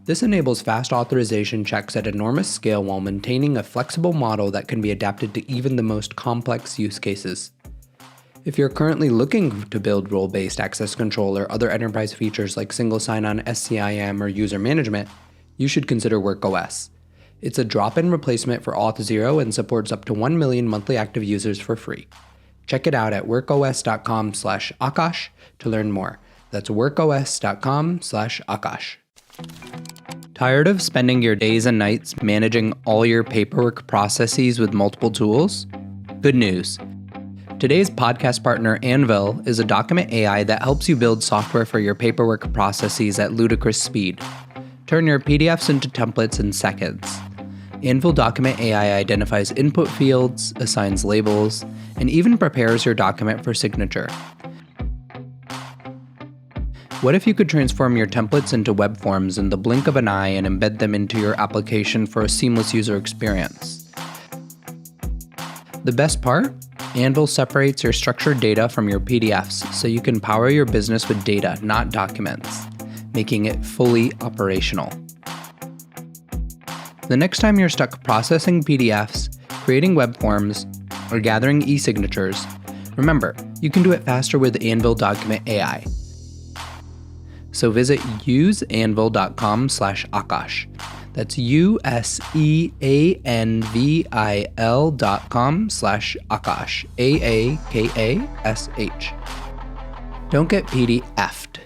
This enables fast authorization checks at enormous scale while maintaining a flexible model that can be adapted to even the most complex use cases. If you're currently looking to build role-based access control or other enterprise features like single sign-on, SCIM, or user management, you should consider WorkOS. It's a drop-in replacement for Auth0 and supports up to 1 million monthly active users for free. Check it out at workos.com/Akash to learn more. That's workos.com/Akash. Tired of spending your days and nights managing all your paperwork processes with multiple tools? Good news. Today's podcast partner, Anvil, is a document AI that helps you build software for your paperwork processes at ludicrous speed. Turn your PDFs into templates in seconds. Anvil Document AI identifies input fields, assigns labels, and even prepares your document for signature. What if you could transform your templates into web forms in the blink of an eye and embed them into your application for a seamless user experience? The best part? Anvil separates your structured data from your PDFs so you can power your business with data, not documents, making it fully operational. The next time you're stuck processing PDFs, creating web forms, or gathering e-signatures, remember, you can do it faster with Anvil Document AI. So visit useanvil.com/Akash. That's useanvil.com/Akash. AAKASH. Don't get PDF'd.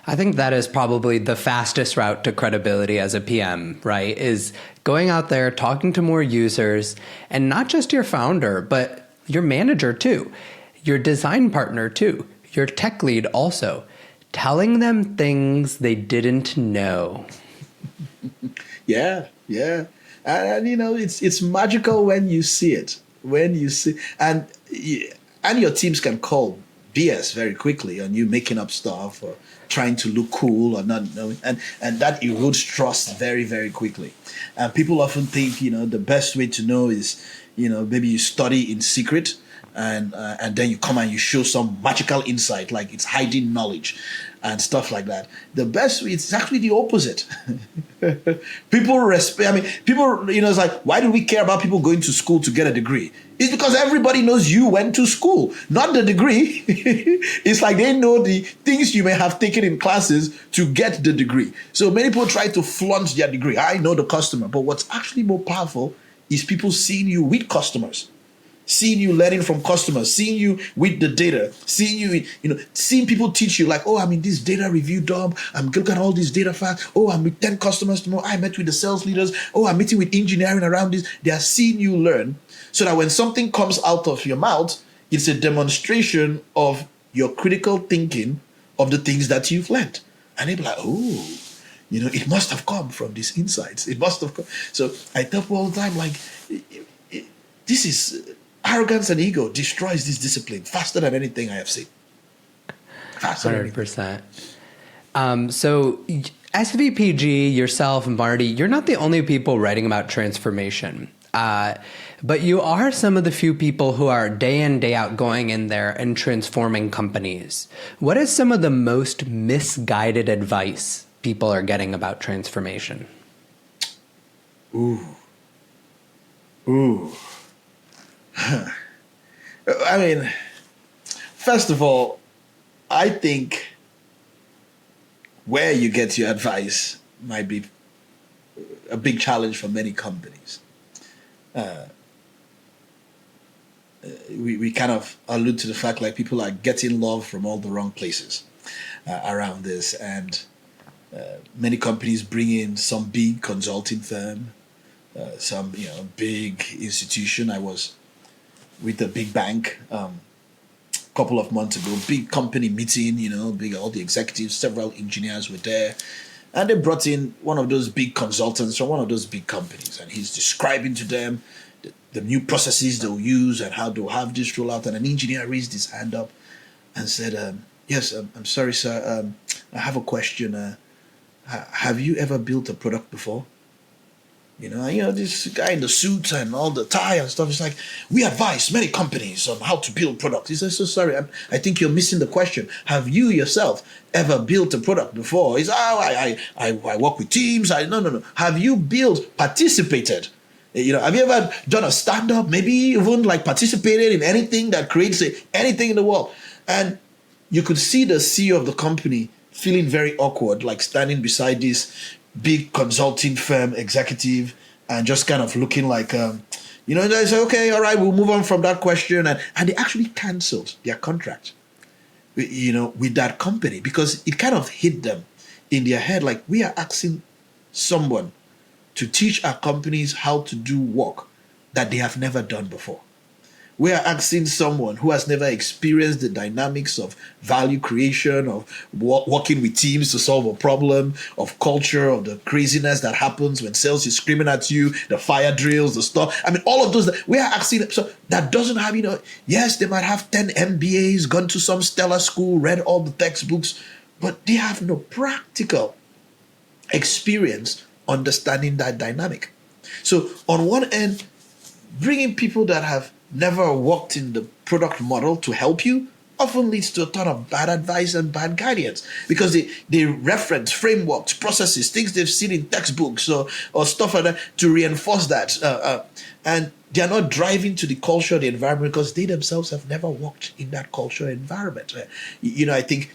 I think that is probably the fastest route to credibility as a PM, right? Is going out there, talking to more users, and not just your founder, but your manager too, your design partner too, your tech lead also, telling them things they didn't know. Yeah. And it's magical when you see it. And your teams can call BS very quickly on you making up stuff or trying to look cool or not knowing, and that erodes trust very, very quickly. And people often think, the best way to know is, maybe you study in secret and then you come and you show some magical insight, like it's hiding knowledge and stuff like that. The best way, it's actually the opposite. People respect, it's like, why do we care about people going to school to get a degree? It's because everybody knows you went to school, not the degree. It's like they know the things you may have taken in classes to get the degree. So many people try to flaunt their degree. I know the customer, but what's actually more powerful is people seeing you with customers. Seeing you learning from customers, seeing you with the data, seeing you, seeing people teach you like, oh, I'm in this data review job. I'm looking at all these data facts. Oh, I'm with 10 customers tomorrow. I met with the sales leaders. Oh, I'm meeting with engineering around this. They are seeing you learn so that when something comes out of your mouth, it's a demonstration of your critical thinking of the things that you've learned. And they'll be like, oh, it must have come from these insights. It must have come. So I tell people all the time, like, this is... arrogance and ego destroys this discipline faster than anything I have seen. Faster 100%. So SVPG, yourself, Marty, you're not the only people writing about transformation. But you are some of the few people who are day in, day out going in there and transforming companies. What is some of the most misguided advice people are getting about transformation? Ooh. First of all, I think where you get your advice might be a big challenge for many companies. We kind of allude to the fact like people are getting love from all the wrong places around this, and many companies bring in some big consulting firm, some big institution. I was with a big bank a couple of months ago, big company meeting, all the executives, several engineers were there. And they brought in one of those big consultants from one of those big companies. And he's describing to them the new processes they'll use and how they'll have this roll out. And an engineer raised his hand up and said, yes, I'm sorry, sir. I have a question. Have you ever built a product before? This guy in the suit and all the tie and stuff is like, we advise many companies on how to build products. He says, so sorry, I think you're missing the question. Have you yourself ever built a product before? He's, I work with teams. No. Have you participated? Have you ever done a stand-up, maybe even like participated in anything that creates anything in the world? And you could see the CEO of the company feeling very awkward, like standing beside this big consulting firm executive and just kind of looking like, they say, okay, all right, we'll move on from that question. And they actually canceled their contract, with that company because it kind of hit them in their head. Like, we are asking someone to teach our companies how to do work that they have never done before. We are asking someone who has never experienced the dynamics of value creation, of working with teams to solve a problem, of culture, of the craziness that happens when sales is screaming at you, the fire drills, the stuff. I mean, all of those, we are asking, so that doesn't have, yes, they might have 10 MBAs, gone to some stellar school, read all the textbooks, but they have no practical experience understanding that dynamic. So on one end, bringing people that have never worked in the product model to help you often leads to a ton of bad advice and bad guidance because they reference frameworks, processes, things they've seen in textbooks or stuff like that to reinforce that. And they're not driving to the culture, the environment, because they themselves have never worked in that culture environment. I think,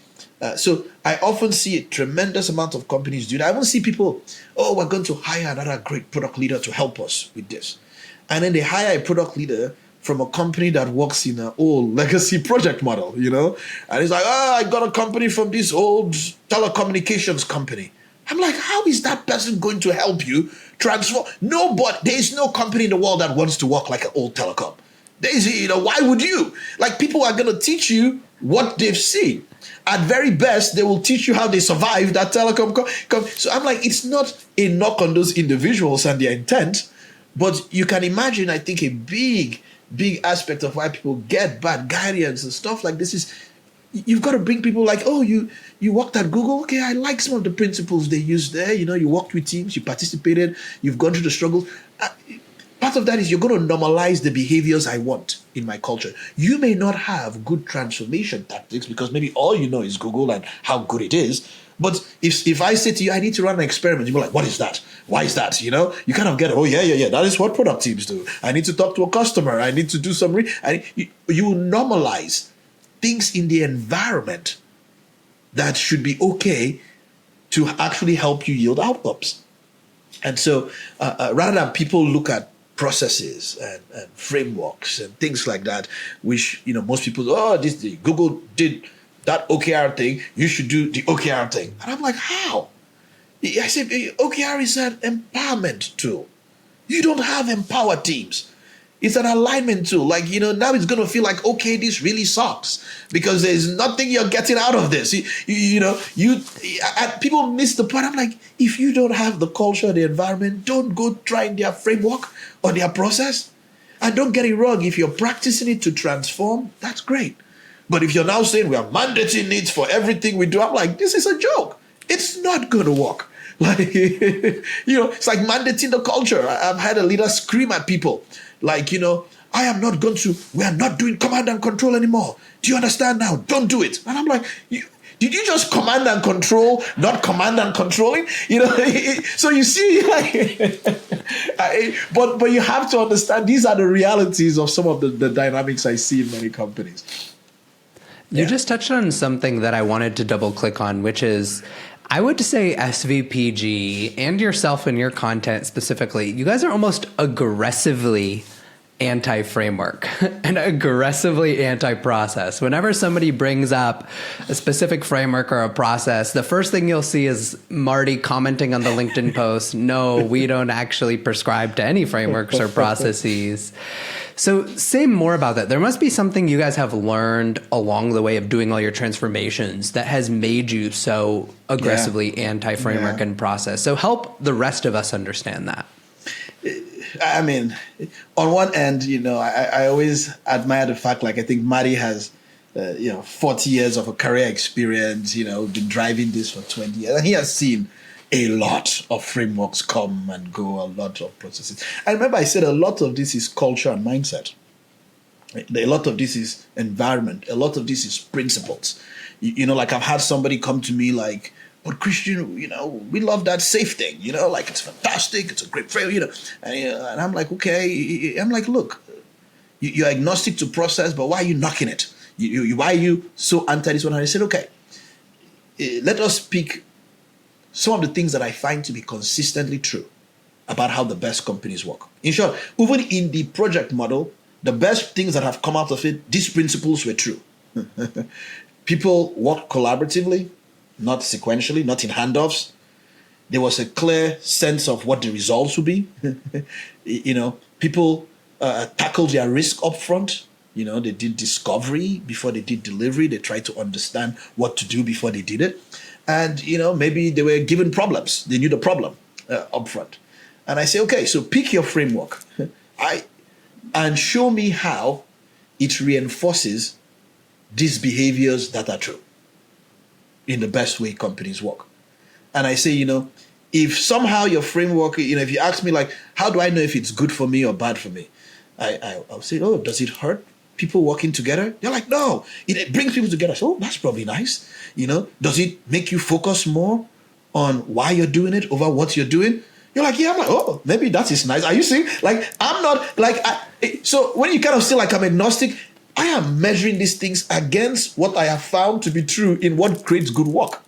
so I often see a tremendous amount of companies do that. I often see people, we're going to hire another great product leader to help us with this. And then they hire a product leader from a company that works in an old legacy project model, And he's like, I got a company from this old telecommunications company. I'm like, how is that person going to help you transform? There is no company in the world that wants to work like an old telecom. Why would you? Like, people are going to teach you what they've seen. At very best, they will teach you how they survived that telecom. So I'm like, it's not a knock on those individuals and their intent, but you can imagine, I think, a big aspect of why people get bad guidance and stuff like this is you've got to bring people like, you worked at Google. Okay, I like some of the principles they use there. You worked with teams, you participated, you've gone through the struggle. Part of that is you're going to normalize the behaviors I want in my culture. You may not have good transformation tactics because maybe all you know is Google and how good it is. But if I say to you, I need to run an experiment, you're like, what is that? Why is that? You kind of get, yeah, that is what product teams do. I need to talk to a customer. I need to do some, you normalize things in the environment that should be okay to actually help you yield outcomes. And so rather than people look at processes and frameworks and things like that, which, most people, Google did that OKR thing, you should do the OKR thing. And I'm like, how? I said, OKR is an empowerment tool. You don't have empowered teams. It's an alignment tool. Like, now it's going to feel like, okay, this really sucks because there's nothing you're getting out of this. People miss the point. I'm like, if you don't have the culture, the environment, don't go trying their framework or their process. And don't get it wrong. If you're practicing it to transform, that's great. But if you're now saying we are mandating it for everything we do, I'm like, this is a joke. It's not going to work. Like, it's like mandating the culture. I've had a leader scream at people like, we are not doing command and control anymore. Do you understand now? Don't do it. And I'm like, did you just command and control, not command and controlling? So you see, but you have to understand these are the realities of some of the dynamics I see in many companies. You just touched on something that I wanted to double click on, which is, I would say SVPG and yourself and your content specifically, you guys are almost aggressively anti-framework and aggressively anti-process. Whenever somebody brings up a specific framework or a process, the first thing you'll see is Marty commenting on the LinkedIn post, no, we don't actually prescribe to any frameworks or processes. So say more about that. There must be something you guys have learned along the way of doing all your transformations that has made you so aggressively anti-framework and process. So help the rest of us understand that. I mean, on one end, I always admire the fact, like, I think Marty has, 40 years of a career experience, been driving this for 20 years. And he has seen a lot of frameworks come and go, a lot of processes. I remember I said a lot of this is culture and mindset. A lot of this is environment. A lot of this is principles. Like I've had somebody come to me like, but Christian, we love that safe thing, like it's fantastic, it's a great frame, and I'm like, okay. I'm like, look, you're agnostic to process, but why are you knocking it? Why are you so anti this one? And I said, okay, let us pick some of the things that I find to be consistently true about how the best companies work. In short, even in the project model, the best things that have come out of it, these principles were true. People work collaboratively, not sequentially, not in handoffs. There was a clear sense of what the results would be. People tackled their risk up front. They did discovery before they did delivery. They tried to understand what to do before they did it. And, maybe they were given problems. They knew the problem up front. And I say, okay, so pick your framework and show me how it reinforces these behaviors that are true in the best way companies work. And I say, if somehow your framework, if you ask me like, how do I know if it's good for me or bad for me? I'll say, oh, does it hurt people working together? They're like, no, it brings people together. So, that's probably nice. Does it make you focus more on why you're doing it over what you're doing? You're like, yeah. I'm like, oh, maybe that is nice. Are you seeing? Like, I'm not like, so when you kind of say like I'm agnostic, I am measuring these things against what I have found to be true in what creates good work.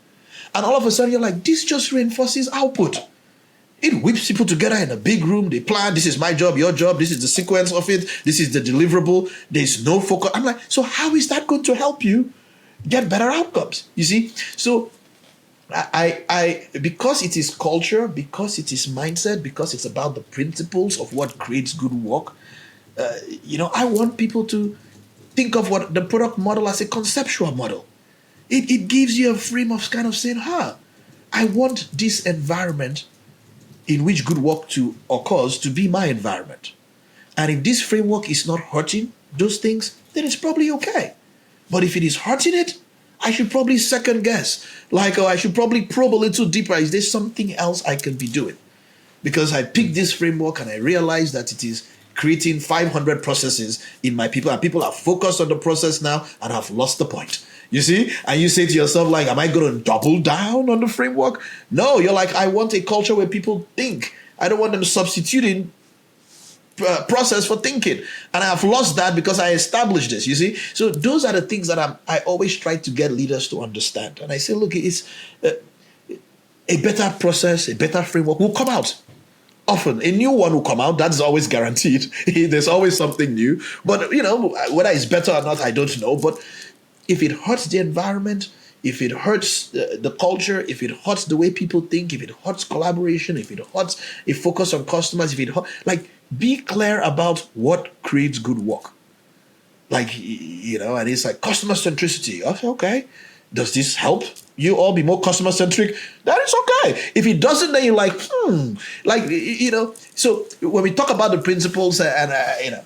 And all of a sudden you're like, this just reinforces output. It whips people together in a big room. They plan, this is my job, your job, this is the sequence of it, this is the deliverable, there's no focus. I'm like, so how is that going to help you get better outcomes? You see? So I because it is culture, because it is mindset, because it's about the principles of what creates good work, I want people to think of what the product model as a conceptual model. It gives you a frame of kind of saying, I want this environment in which good work occurs to be my environment. And if this framework is not hurting those things, then it's probably okay. But if it is hurting it, I should probably second guess. I should probably probe a little deeper. Is there something else I can be doing? Because I picked this framework and I realized that it is creating 500 processes in my people, and people are focused on the process now and have lost the point. You see? And you say to yourself, like, am I going to double down on the framework? No, you're like, I want a culture where people think. I don't want them substituting process for thinking. And I have lost that because I established this, you see? So those are the things that I always try to get leaders to understand. And I say, look, it's a better process, a better framework will come out. Often, a new one will come out. That's always guaranteed. There's always something new. But, whether it's better or not, I don't know. But if it hurts the environment, if it hurts the culture, if it hurts the way people think, if it hurts collaboration, if it hurts a focus on customers, be clear about what creates good work. And it's like customer centricity. I say, okay, does this help you all be more customer centric? That is okay. If it doesn't, then you're like, So when we talk about the principles the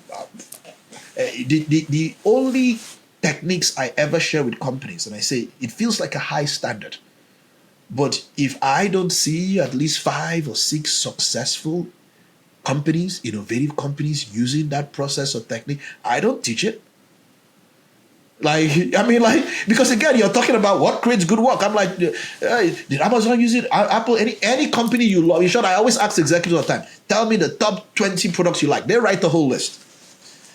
only techniques I ever share with companies, and I say it feels like a high standard, but if I don't see at least 5 or 6 successful companies, innovative companies using that process or technique, I don't teach it. Because again, you're talking about what creates good work. I'm like, did Amazon use it? Apple, any company you love. In short, I always ask executives all the time, tell me the top 20 products you like. They write the whole list.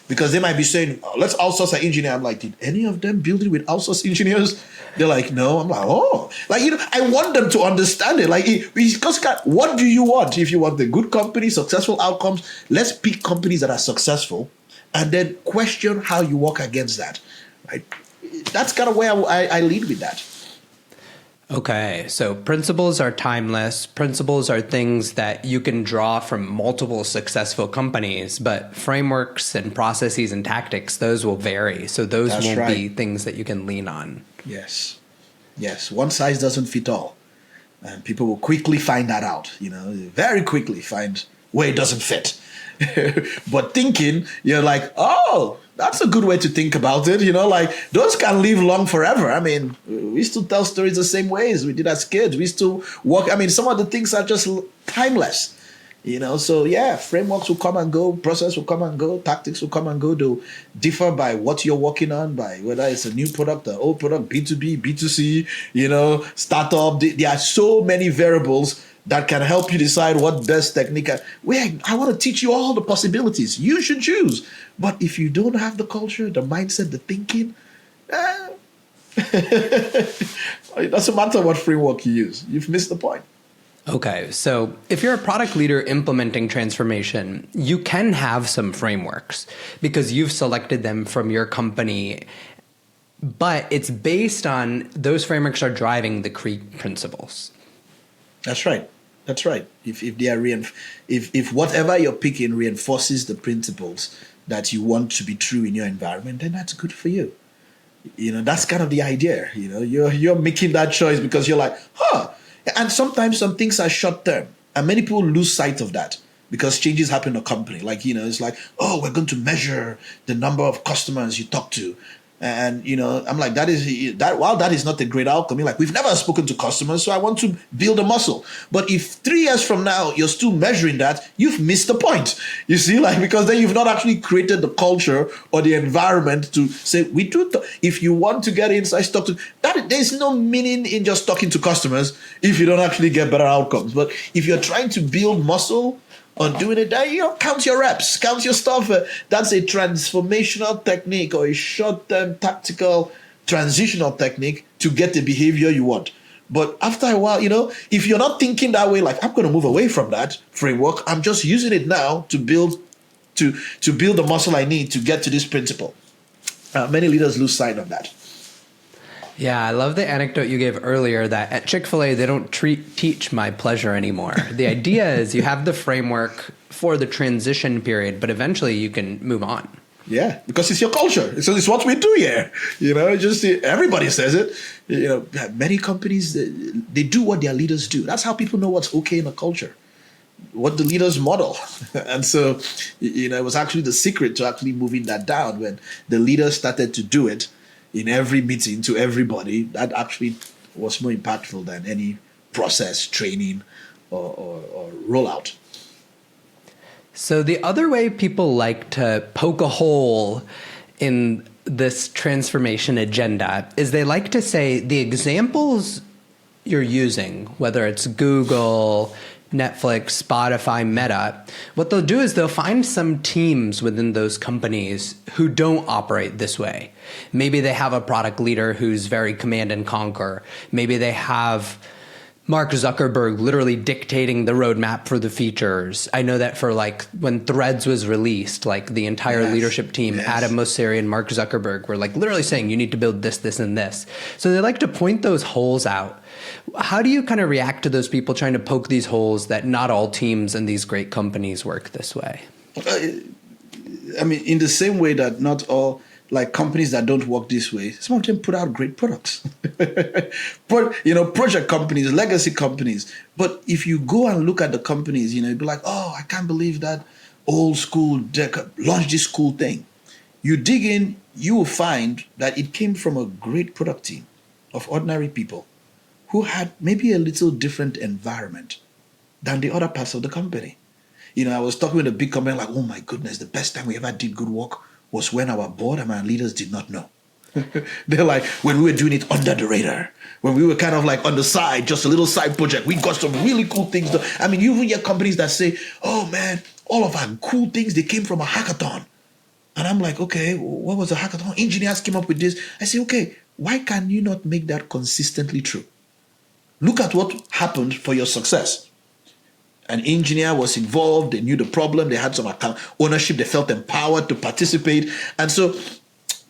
Because they might be saying, let's outsource an engineer. I'm like, did any of them build it with outsourced engineers? They're like, no. I'm like, oh. I want them to understand it. Because what do you want? If you want the good company, successful outcomes, let's pick companies that are successful and then question how you work against that. Right? That's kind of where I lead with that. Okay, so principles are timeless. Principles are things that you can draw from multiple successful companies, but frameworks and processes and tactics, those will vary. So those won't be things that you can lean on. Yes. One size doesn't fit all. And people will quickly find that out, very quickly find where it doesn't fit. But thinking, you're like, oh, that's a good way to think about it. Those can live long forever. I mean, we still tell stories the same way as we did as kids. We still work. I mean, some of the things are just timeless, So yeah, frameworks will come and go, process will come and go, tactics will come and go. They'll differ by what you're working on, by whether it's a new product, an old product, B2B, B2C, startup. There are so many variables that can help you decide what best technique. I want to teach you all the possibilities. You should choose. But if you don't have the culture, the mindset, the thinking, it doesn't matter what framework you use. You've missed the point. Okay, so if you're a product leader implementing transformation, you can have some frameworks because you've selected them from your company, but it's based on those frameworks are driving the CREAT principles. That's right. That's right. If they are if whatever you're picking reinforces the principles that you want to be true in your environment, then that's good for you. That's kind of the idea. You're making that choice because you're like, huh. And sometimes some things are short term, and many people lose sight of that because changes happen in a company. Like, it's like, oh, we're going to measure the number of customers you talk to. And, I'm like, while that is not a great outcome, you're like, we've never spoken to customers, so I want to build a muscle. But if 3 years from now, you're still measuring that, you've missed the point. You see, because then you've not actually created the culture or the environment to say, if you want to get insights, talk to that. There's no meaning in just talking to customers if you don't actually get better outcomes. But if you're trying to build muscle on doing it, count your reps, count your stuff. That's a transformational technique or a short-term tactical transitional technique to get the behavior you want. But after a while, if you're not thinking that way, like, I'm going to move away from that framework, I'm just using it now to build the muscle I need to get to this principle. Many leaders lose sight of that. Yeah, I love the anecdote you gave earlier that at Chick-fil-A, they don't teach my pleasure anymore. The idea is you have the framework for the transition period, but eventually you can move on. Yeah, because it's your culture. So it's what we do here. Just everybody says it. Many companies, they do what their leaders do. That's how people know what's okay in a culture, what the leaders model. And so, it was actually the secret to actually moving that down when the leaders started to do it in every meeting to everybody. That actually was more impactful than any process, training, or rollout. So the other way people like to poke a hole in this transformation agenda is they like to say the examples you're using, whether it's Google, Netflix, Spotify, Meta, what they'll do is they'll find some teams within those companies who don't operate this way. Maybe they have a product leader who's very command and conquer. Maybe they have Mark Zuckerberg literally dictating the roadmap for the features. I know that for when Threads was released, the entire leadership team, Adam Mosseri and Mark Zuckerberg were literally saying you need to build this, this, and this. So they like to point those holes out. How do you kind of react to those people trying to poke these holes that not all teams and these great companies work this way? In the same way that not all companies that don't work this way, some of them put out great products. Project companies, legacy companies. But if you go and look at the companies, you'd be like, oh, I can't believe that old school launched this cool thing. You dig in, you will find that it came from a great product team of ordinary people who had maybe a little different environment than the other parts of the company. I was talking with a big company oh my goodness, the best time we ever did good work was when our board and our leaders did not know. They're like, when we were doing it under the radar, when we were kind of on the side, just a little side project, we got some really cool things done. You even hear companies that say, oh man, all of our cool things, they came from a hackathon. And I'm like, okay, what was a hackathon? Engineers came up with this. I say, okay, why can you not make that consistently true? Look at what happened for your success. An engineer was involved, they knew the problem, they had some account ownership, they felt empowered to participate. And so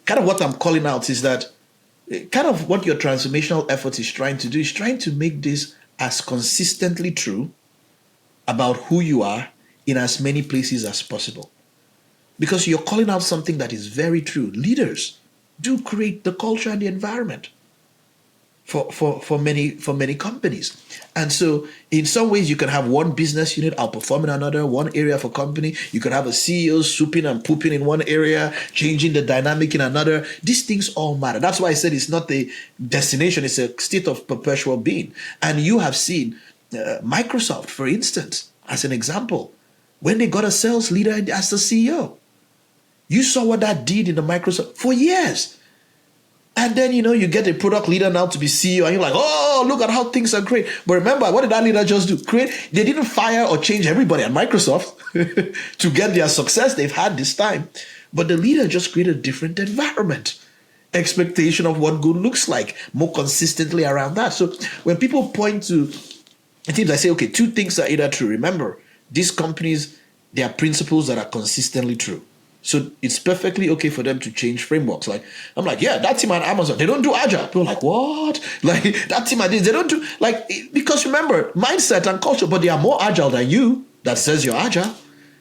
kind of what I'm calling out is that kind of what your transformational effort is trying to do is trying to make this as consistently true about who you are in as many places as possible. Because you're calling out something that is very true. Leaders do create the culture and the environment for many companies. And so in some ways you can have one business unit outperforming another, one area of a company. You can have a CEO swooping and pooping in one area, changing the dynamic in another. These things all matter. That's why I said it's not a destination, it's a state of perpetual being. And you have seen Microsoft, for instance, as an example, when they got a sales leader as the CEO. You saw what that did in the Microsoft for years. And then, you get a product leader now to be CEO, and you're like, oh, look at how things are great. But remember, what did that leader just do? They didn't fire or change everybody at Microsoft to get their success they've had this time. But the leader just created a different environment, expectation of what good looks like, more consistently around that. So when people point to in teams, I say, okay, two things are either true. Remember, these companies, there are principles that are consistently true. So it's perfectly okay for them to change frameworks. Like, I'm like, yeah, that team at Amazon, they don't do agile. People are like, what? Like, that team at this, they don't do, like, because remember, mindset and culture, but they are more agile than you that says you're agile.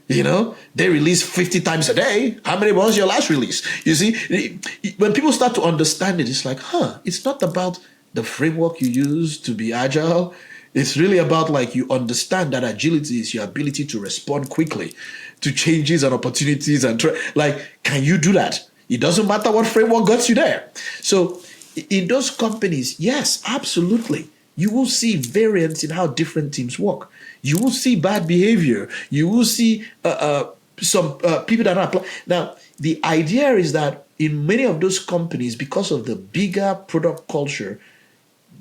You know, they release 50 times a day. How many was your last release? You see, when people start to understand it, it's like, it's not about the framework you use to be agile. It's really about like you understand that agility is your ability to respond quickly to changes and opportunities and like, can you do that? It doesn't matter what framework got you there. So in those companies, yes, absolutely. You will see variance in how different teams work. You will see bad behavior. You will see some people that are not. Now, the idea is that in many of those companies, because of the bigger product culture,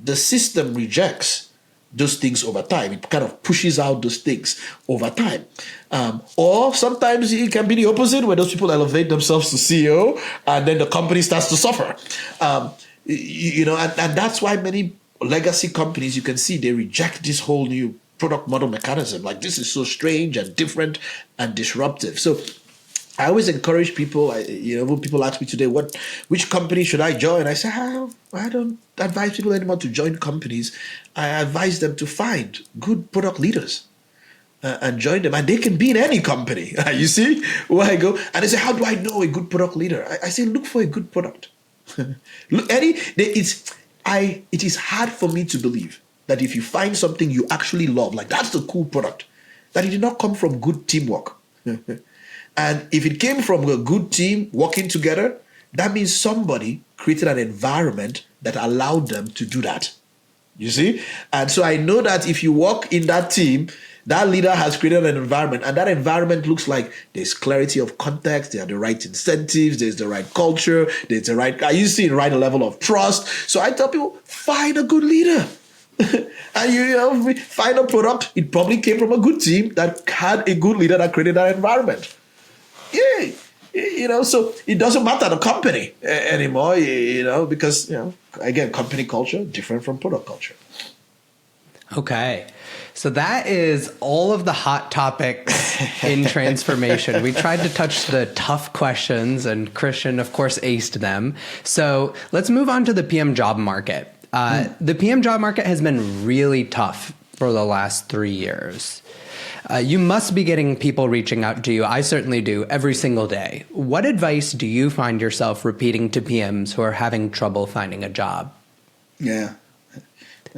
the system rejects those things over time. It kind of pushes out those things over time. Or sometimes it can be the opposite, where those people elevate themselves to CEO and then the company starts to suffer. You know, and that's why many legacy companies, you can see they reject this whole new product model mechanism. Like, this is so strange and different and disruptive. So I always encourage people, when people ask me today, which company should I join? I say, I don't advise people anymore to join companies. I advise them to find good product leaders and join them. And they can be in any company. You see where I go? And they say, how do I know a good product leader? I say, look for a good product. It is hard for me to believe that if you find something you actually love, like that's the cool product, that it did not come from good teamwork. And if it came from a good team working together, that means somebody created an environment that allowed them to do that. You see? And so I know that if you work in that team, that leader has created an environment, and that environment looks like there's clarity of context, there are the right incentives, there's the right culture, there's the right, the right level of trust. So I tell people, find a good leader. And you find a product, it probably came from a good team that had a good leader that created that environment. Yeah, so it doesn't matter the company anymore, because, again, company culture, different from product culture. Okay. So that is all of the hot topics in transformation. We tried to touch the tough questions, and Christian, of course, aced them. So let's move on to the PM job market. The PM job market has been really tough for the last 3 years. You must be getting people reaching out to you. I certainly do every single day. What advice do you find yourself repeating to PMs who are having trouble finding a job? Yeah.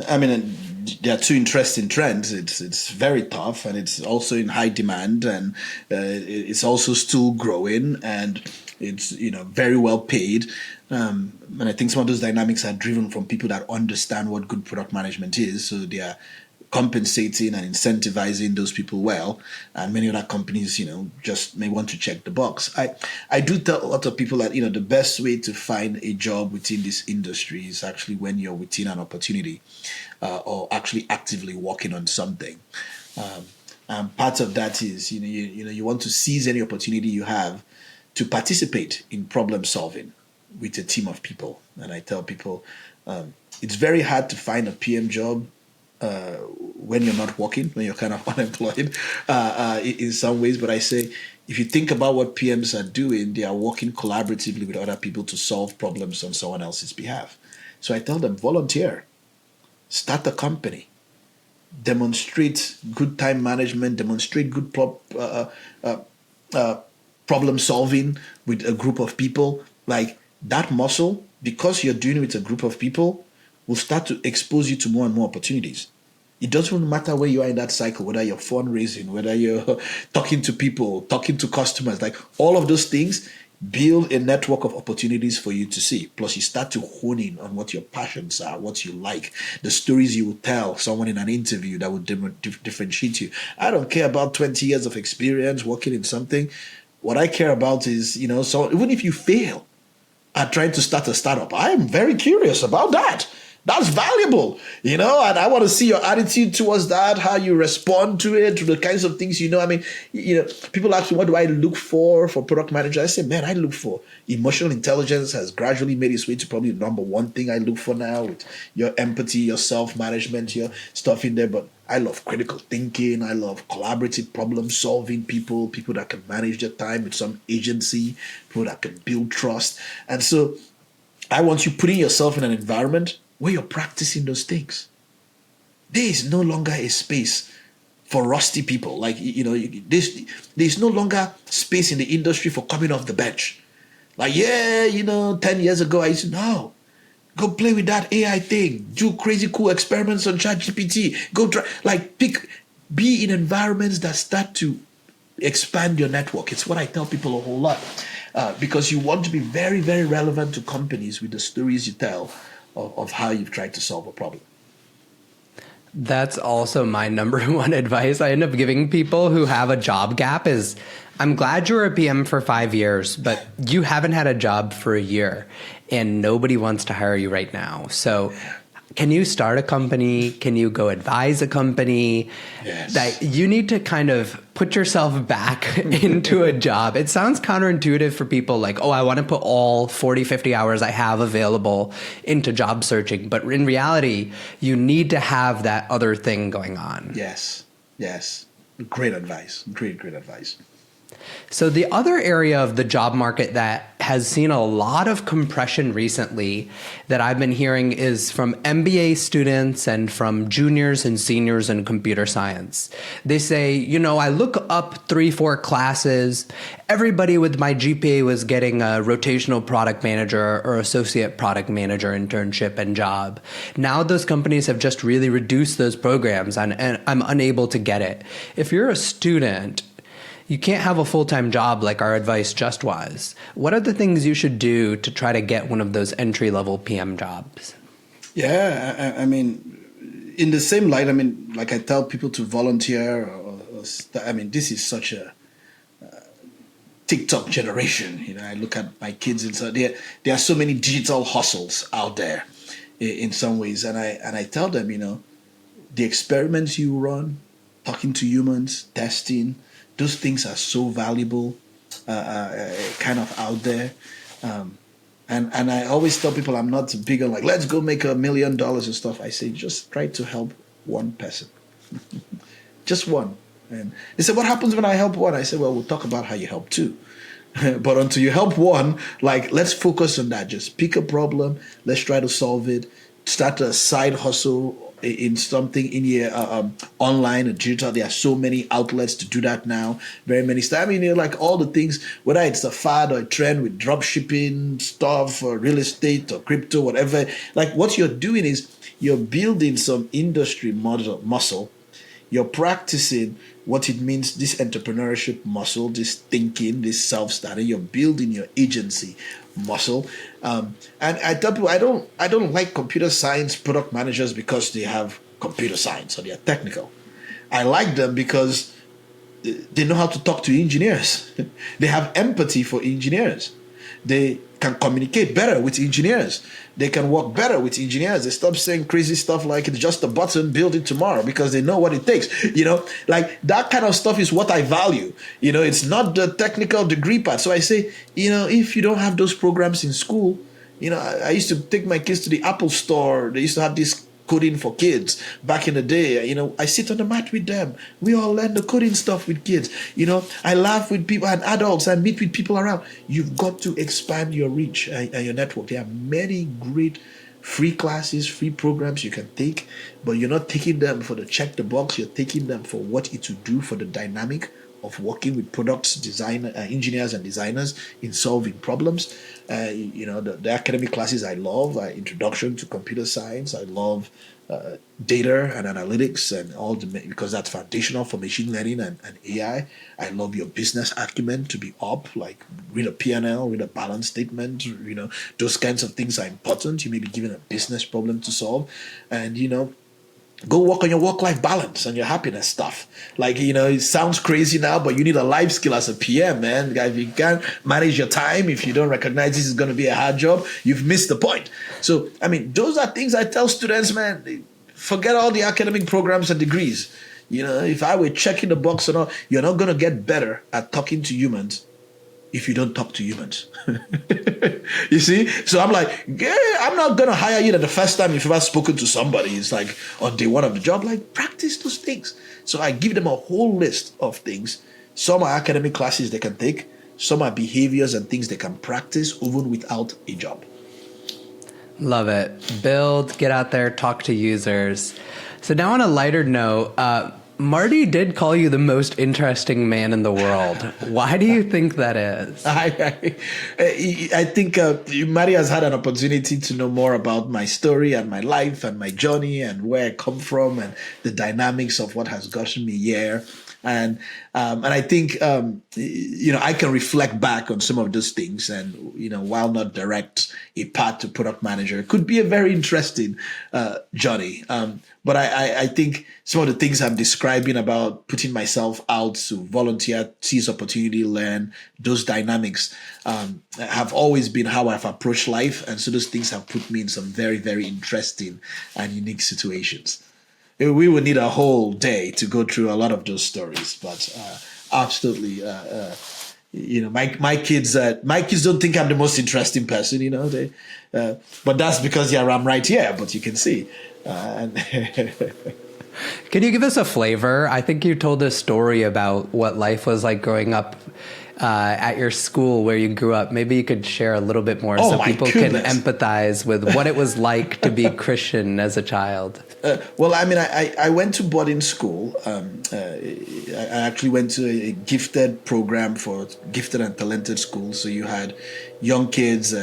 I mean, there are two interesting trends. It's very tough, and it's also in high demand, and it's also still growing, and it's very well paid. And I think some of those dynamics are driven from people that understand what good product management is. So they are compensating and incentivizing those people well, and many other companies, just may want to check the box. I do tell a lot of people that the best way to find a job within this industry is actually when you're within an opportunity, or actually actively working on something. And part of that is you want to seize any opportunity you have to participate in problem solving with a team of people. And I tell people it's very hard to find a PM job when you're not working, when you're kind of unemployed in some ways. But I say, if you think about what PMs are doing, they are working collaboratively with other people to solve problems on someone else's behalf. So I tell them, volunteer, start a company, demonstrate good time management, demonstrate good problem solving with a group of people. Like, that muscle, because you're doing it with a group of people, will start to expose you to more and more opportunities. It doesn't matter where you are in that cycle, whether you're fundraising, whether you're talking to people, talking to customers, like all of those things build a network of opportunities for you to see. Plus, you start to hone in on what your passions are, what you like, the stories you will tell someone in an interview that will differentiate you. I don't care about 20 years of experience working in something. What I care about is, so even if you fail at trying to start a startup, I am very curious about that. That's valuable, and I want to see your attitude towards that, how you respond to it, to the kinds of things, I mean, people ask me, what do I look for product manager? I say, man, I look for emotional intelligence has gradually made its way to probably the number one thing I look for now, with your empathy, your self-management, your stuff in there. But I love critical thinking. I love collaborative problem solving people that can manage their time with some agency, people that can build trust. And so I want you putting yourself in an environment where you're practicing those things. There is no longer a space for rusty people. Like, there's no longer space in the industry for coming off the bench. Like, 10 years ago, I used to, no, go play with that AI thing, do crazy cool experiments on ChatGPT, go try, be in environments that start to expand your network. It's what I tell people a whole lot, because you want to be very, very relevant to companies with the stories you tell of how you've tried to solve a problem. That's also my number one advice I end up giving people who have a job gap is, I'm glad you're a PM for 5 years, but you haven't had a job for a year and nobody wants to hire you right now. So can you start a company? Can you go advise a company? Yes. That you need to kind of put yourself back into a job. It sounds counterintuitive for people like, oh, I want to put all 40, 50 hours I have available into job searching. But in reality, you need to have that other thing going on. Yes. Great advice. Great advice. So the other area of the job market that has seen a lot of compression recently that I've been hearing is from MBA students and from juniors and seniors in computer science. They say, I look up 3-4 classes. Everybody with my GPA was getting a rotational product manager or associate product manager internship and job. Now those companies have just really reduced those programs and I'm unable to get it. If you're a student, you can't have a full-time job like our advice just was. What are the things you should do to try to get one of those entry-level PM jobs? Yeah, I mean, in the same light, I mean, like I tell people to volunteer. This is such a TikTok generation. I look at my kids and so there are so many digital hustles out there in some ways. And I tell them, the experiments you run, talking to humans, testing, those things are so valuable, kind of out there. And I always tell people I'm not big on let's go make $1 million and stuff. I say, just try to help one person. Just one. And they say, what happens when I help one? I say, well, we'll talk about how you help two. But until you help one, let's focus on that. Just pick a problem. Let's try to solve it. Start a side hustle in something in your online and digital. There are so many outlets to do that now. Very many stuff. All the things, whether it's a fad or a trend with drop shipping stuff or real estate or crypto, whatever. What you're doing is you're building some industry muscle. You're practicing what it means, this entrepreneurship muscle, this thinking, this self-study. You're building your agency muscle. And I tell people I don't like computer science product managers because they have computer science or they are technical. I like them because they know how to talk to engineers. They have empathy for engineers. They can communicate better with engineers. They can work better with engineers. They stop saying crazy stuff like it's just a button, build it tomorrow, because they know what it takes. That kind of stuff is what I value. It's not the technical degree part. So I say, if you don't have those programs in school, I used to take my kids to the Apple store. They used to have this coding for kids back in the day. I sit on the mat with them. We all learn the coding stuff with kids. I laugh with people and adults and meet with people around. You've got to expand your reach and your network. There are many great free classes, free programs you can take, but you're not taking them for the check the box. You're taking them for what it will do for the dynamic of working with products, engineers and designers in solving problems. The academic classes I love, Introduction to Computer Science. I love data and analytics and because that's foundational for machine learning and AI. I love your business acumen to be up, read a P&L, read a balance statement. Those kinds of things are important. You may be given a business problem to solve, and Go work on your work-life balance and your happiness stuff. Like, it sounds crazy now, but you need a life skill as a PM, man. If you can't manage your time, if you don't recognize this is going to be a hard job, you've missed the point. So, those are things I tell students, man. Forget all the academic programs and degrees. If I were checking the box or not, you're not going to get better at talking to humans if you don't talk to humans. You see? So I'm like, yeah, I'm not going to hire you the first time you've ever spoken to somebody. It's like on day one of the job, like practice those things. So I give them a whole list of things. Some are academic classes they can take. Some are behaviors and things they can practice even without a job. Love it. Build, get out there, talk to users. So now on a lighter note, Marty did call you the most interesting man in the world. Why do you think that is? I think Marty has had an opportunity to know more about my story and my life and my journey and where I come from and the dynamics of what has gotten me here. And I think, I can reflect back on some of those things and, while not direct a path to product manager, it could be a very interesting journey. But I think some of the things I'm describing about putting myself out to volunteer, seize opportunity, learn, those dynamics have always been how I've approached life. And so those things have put me in some very, very interesting and unique situations. We would need a whole day to go through a lot of those stories, but absolutely, my kids don't think I'm the most interesting person, but that's because I'm right here. But you can see. Can you give us a flavor? I think you told a story about what life was like growing up at your school where you grew up. Maybe you could share a little bit more so people can empathize with what it was like to be Christian as a child. I went to boarding school. I actually went to a gifted program for gifted and talented schools. So you had young kids,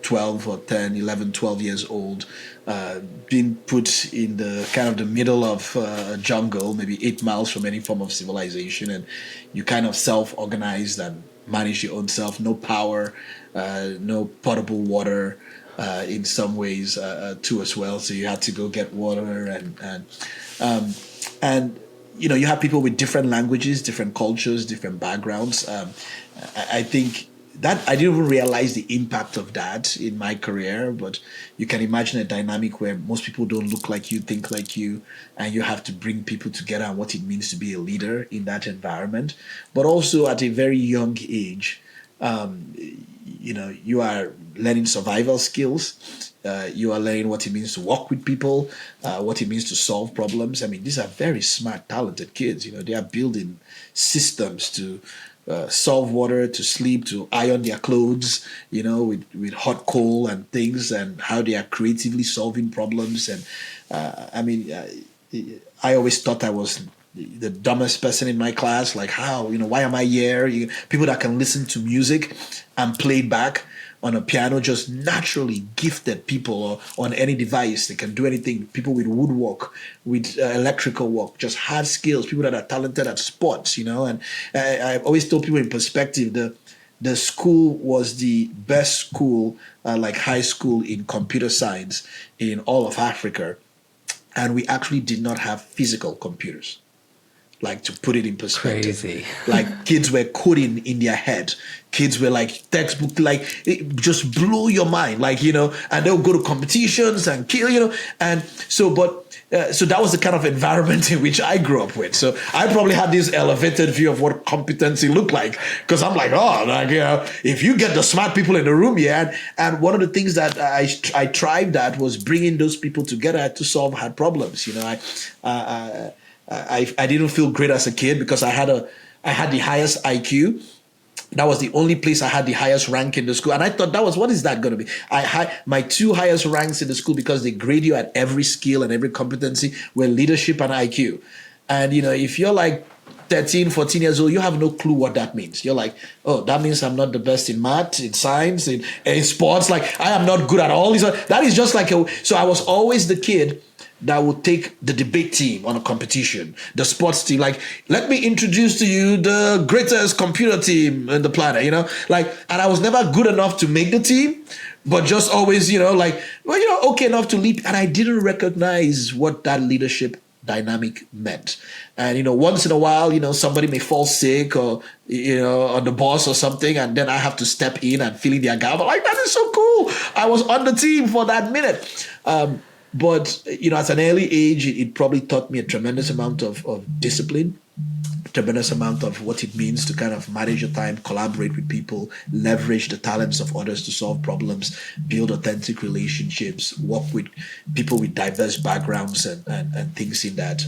12 or 10, 11, 12 years old, being put in the kind of the middle of a jungle, maybe 8 miles from any form of civilization. And you kind of self-organized and managed your own self. No power, no potable water. In some ways too as well, so you had to go get water and you have people with different languages, different cultures, different backgrounds. I think that I didn't even realize the impact of that in my career, but you can imagine a dynamic where most people don't look like you, think like you, and you have to bring people together and what it means to be a leader in that environment. But also at a very young age, you are learning survival skills. You are learning what it means to work with people, what it means to solve problems. These are very smart, talented kids. They are building systems to solve water, to sleep, to iron their clothes, with hot coal and things, and how they are creatively solving problems. And I always thought I was the dumbest person in my class. Like, how, why am I here? People that can listen to music and play it back on a piano, just naturally gifted people, or on any device, they can do anything. People with woodwork, with electrical work, just hard skills, people that are talented at sports, And I always told people in perspective, the school was the best school, like high school in computer science in all of Africa. And we actually did not have physical computers. Like, to put it in perspective, crazy. Like, kids were coding in their head. Kids were like textbook, like, it just blew your mind, like, and they'll go to competitions and kill, and so, so that was the kind of environment in which I grew up with. So I probably had this elevated view of what competency looked like, because I'm like, if you get the smart people in the room, and one of the things that I tried that was bringing those people together to solve hard problems. I didn't feel great as a kid because I had the highest IQ. That was the only place I had the highest rank in the school. And I thought what is that going to be? I had my 2 highest ranks in the school because they grade you at every skill and every competency were leadership and IQ. And, if you're like 13, 14 years old, you have no clue what that means. You're like, oh, that means I'm not the best in math, in science, in sports. Like, I am not good at all these. That is just like so I was always the kid that would take the debate team on a competition, the sports team. Like, let me introduce to you the greatest computer team in the planet, and I was never good enough to make the team, but just always, like, well, okay enough to lead. And I didn't recognize what that leadership dynamic meant. And, once in a while, somebody may fall sick or, on the boss or something, and then I have to step in and fill in their gap. I'm like, that is so cool. I was on the team for that minute. But, at an early age, it probably taught me a tremendous amount of discipline, tremendous amount of what it means to kind of manage your time, collaborate with people, leverage the talents of others to solve problems, build authentic relationships, work with people with diverse backgrounds and things in that.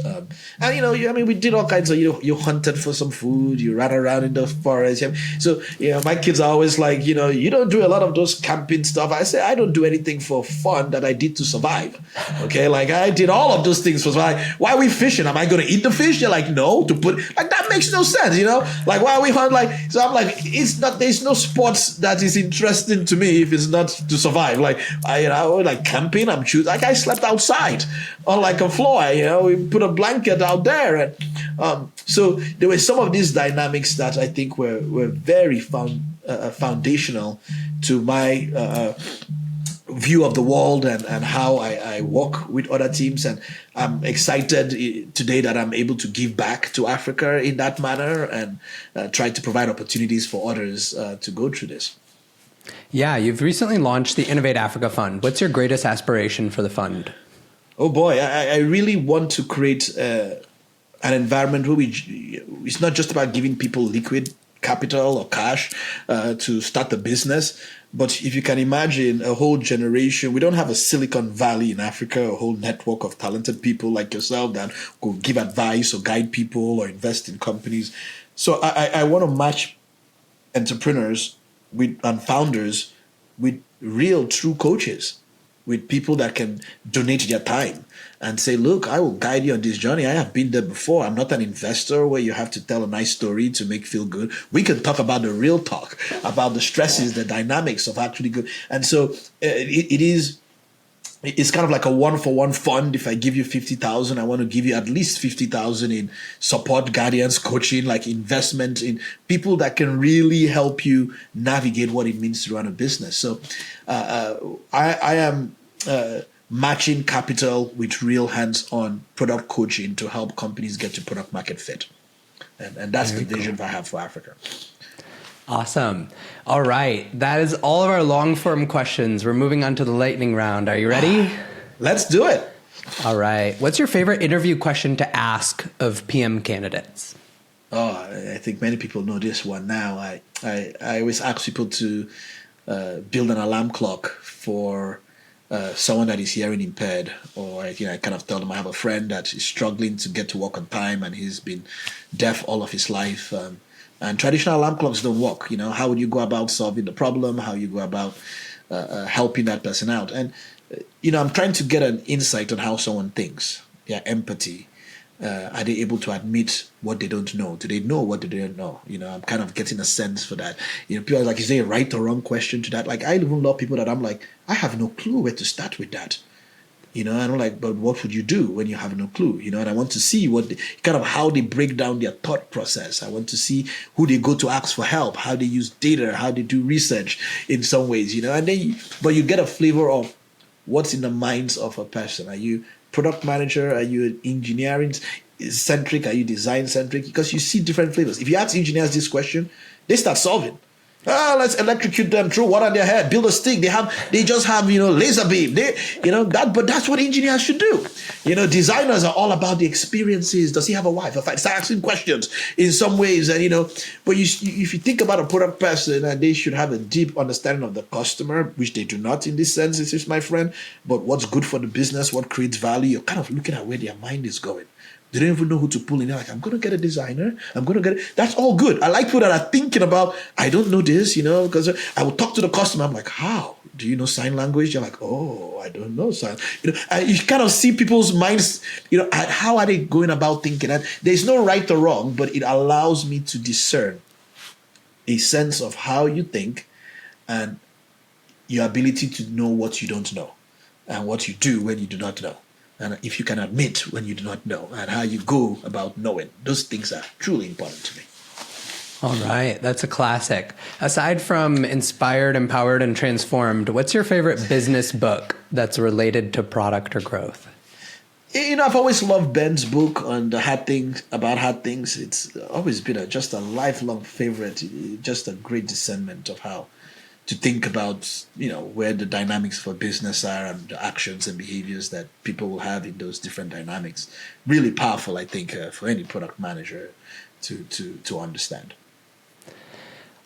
And, we did all kinds of, you hunted for some food, you ran around in the forest. So, my kids are always like, you don't do a lot of those camping stuff. I say, I don't do anything for fun that I did to survive. Okay. Like I did all of those things for survive. Why are we fishing? Am I going to eat the fish? They're like, no, to put, like, that makes no sense, like why are we hunt? Like, so I'm like, there's no sports that is interesting to me if it's not to survive. Like like camping, I slept outside on like a floor, we put a blanket out there. And so there were some of these dynamics that I think were very foundational to my view of the world and how I work with other teams. And I'm excited today that I'm able to give back to Africa in that manner and try to provide opportunities for others to go through this. Yeah, you've recently launched the Innovate Africa Fund. What's your greatest aspiration for the fund? Oh boy, I really want to create an environment where it's not just about giving people liquid capital or cash to start a business. But if you can imagine a whole generation, we don't have a Silicon Valley in Africa, a whole network of talented people like yourself that could give advice or guide people or invest in companies. So I want to match entrepreneurs and founders with real, true coaches, with people that can donate their time and say, look, I will guide you on this journey. I have been there before. I'm not an investor where you have to tell a nice story to make feel good. We can talk about the real talk, about the stresses, the dynamics of actually good. And so it's kind of like a 1-for-1 fund. If I give you 50,000, I want to give you at least 50,000 in support, guidance, coaching, like investment in people that can really help you navigate what it means to run a business. So I am matching capital with real hands-on product coaching to help companies get to product market fit. And that's the vision I have for Africa. Awesome. All right. That is all of our long-form questions. We're moving on to the lightning round. Are you ready? Let's do it. All right. What's your favorite interview question to ask of PM candidates? Oh, I think many people know this one now. I always ask people to build an alarm clock for someone that is hearing impaired, or I kind of tell them I have a friend that is struggling to get to work on time and he's been deaf all of his life. And traditional alarm clocks don't work. How would you go about solving the problem? How you go about helping that person out? And, I'm trying to get an insight on how someone thinks, their empathy. Are they able to admit what they don't know? Do they know what they don't know? I'm kind of getting a sense for that. People are like, is there a right or wrong question to that? Like, I even love people that I'm like, I have no clue where to start with that. And I'm like, but what would you do when you have no clue? And I want to see how they break down their thought process. I want to see who they go to ask for help, how they use data, how they do research in some ways, and then, but you get a flavor of what's in the minds of a person. Are you product manager? Are you engineering centric? Are you design centric? Because you see different flavors. If you ask engineers this question, they start solving. Let's electrocute them, throw water on their head, build a stick. They just have, laser beam. But that's what engineers should do. Designers are all about the experiences. Does he have a wife? If I start asking questions in some ways, and but if you think about a product person, and they should have a deep understanding of the customer, which they do not in this sense, this is my friend. But what's good for the business, what creates value? You're kind of looking at where their mind is going. They don't even know who to pull in. They're like, I'm going to get a designer. I'm going to get it. That's all good. I like people that are thinking about, I don't know this, because I will talk to the customer. I'm like, how? Do you know sign language? You're like, oh, I don't know sign. And you kind of see people's minds, how are they going about thinking? And there's no right or wrong, but it allows me to discern a sense of how you think and your ability to know what you don't know and what you do when you do not know. And if you can admit when you do not know and how you go about knowing, those things are truly important to me. All right. That's a classic. Aside from Inspired, Empowered, and Transformed, what's your favorite business book that's related to product or growth? I've always loved Ben's book on the hard things about hard things. It's always been just a lifelong favorite, just a great discernment of how to think about, where the dynamics for business are and the actions and behaviors that people will have in those different dynamics. Really powerful, I think, for any product manager to understand.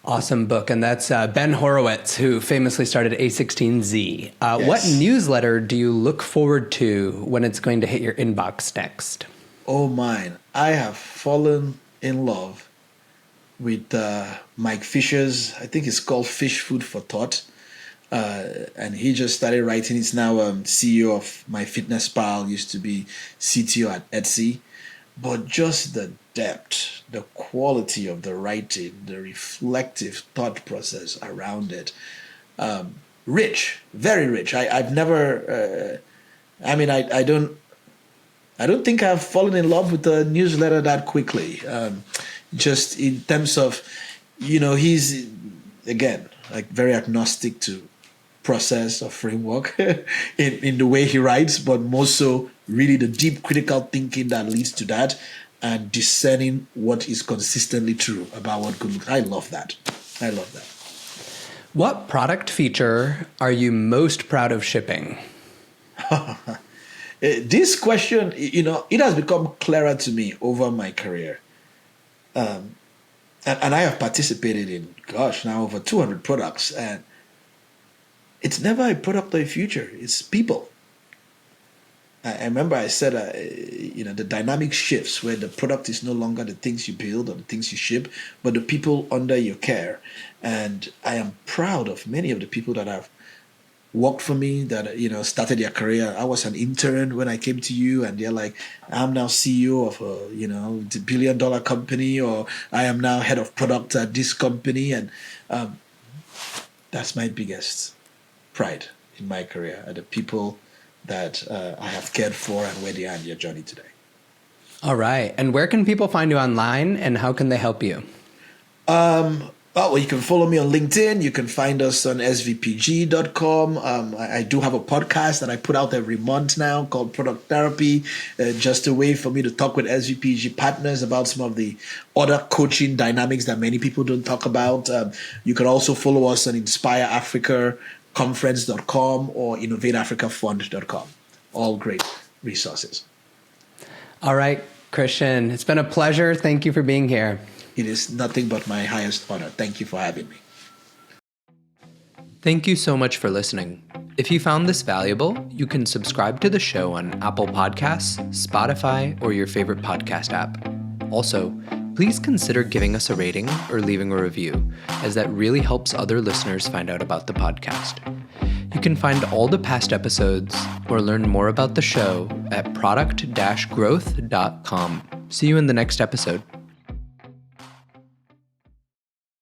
Awesome book. And that's Ben Horowitz, who famously started A16Z. Yes. What newsletter do you look forward to when it's going to hit your inbox next? Oh, mine. I have fallen in love with Mike Fisher's, I think it's called Fish Food for Thought. And he just started writing. He's now CEO of MyFitnessPal, used to be CTO at Etsy. But just the depth, the quality of the writing, the reflective thought process around it, rich, very rich. I've never, I don't think I've fallen in love with a newsletter that quickly. Just in terms of, he's, again, like very agnostic to process or framework in the way he writes, but more so really the deep critical thinking that leads to that and discerning what is consistently true about what good looks. I love that. What product feature are you most proud of shipping? This question, it has become clearer to me over my career. And I have participated in, now over 200 products. And it's never a product or a feature. It's people. I remember I said, the dynamic shifts where the product is no longer the things you build or the things you ship, but the people under your care. And I am proud of many of the people that have worked for me, that, started their career. I was an intern when I came to you, and they're like, I'm now CEO of a, billion-dollar company, or I am now head of product at this company. And that's my biggest pride in my career, are the people that I have cared for and where they are in their journey today. All right. And where can people find you online, and how can they help you? Well, you can follow me on LinkedIn. You can find us on svpg.com. I do have a podcast that I put out every month now called Product Therapy, just a way for me to talk with SVPG partners about some of the other coaching dynamics that many people don't talk about. You can also follow us on InspireAfricaConference.com or InnovateAfricaFund.com. All great resources. All right, Christian, it's been a pleasure. Thank you for being here. It is nothing but my highest honor. Thank you for having me. Thank you so much for listening. If you found this valuable, you can subscribe to the show on Apple Podcasts, Spotify, or your favorite podcast app. Also, please consider giving us a rating or leaving a review, as that really helps other listeners find out about the podcast. You can find all the past episodes or learn more about the show at product-growth.com. See you in the next episode.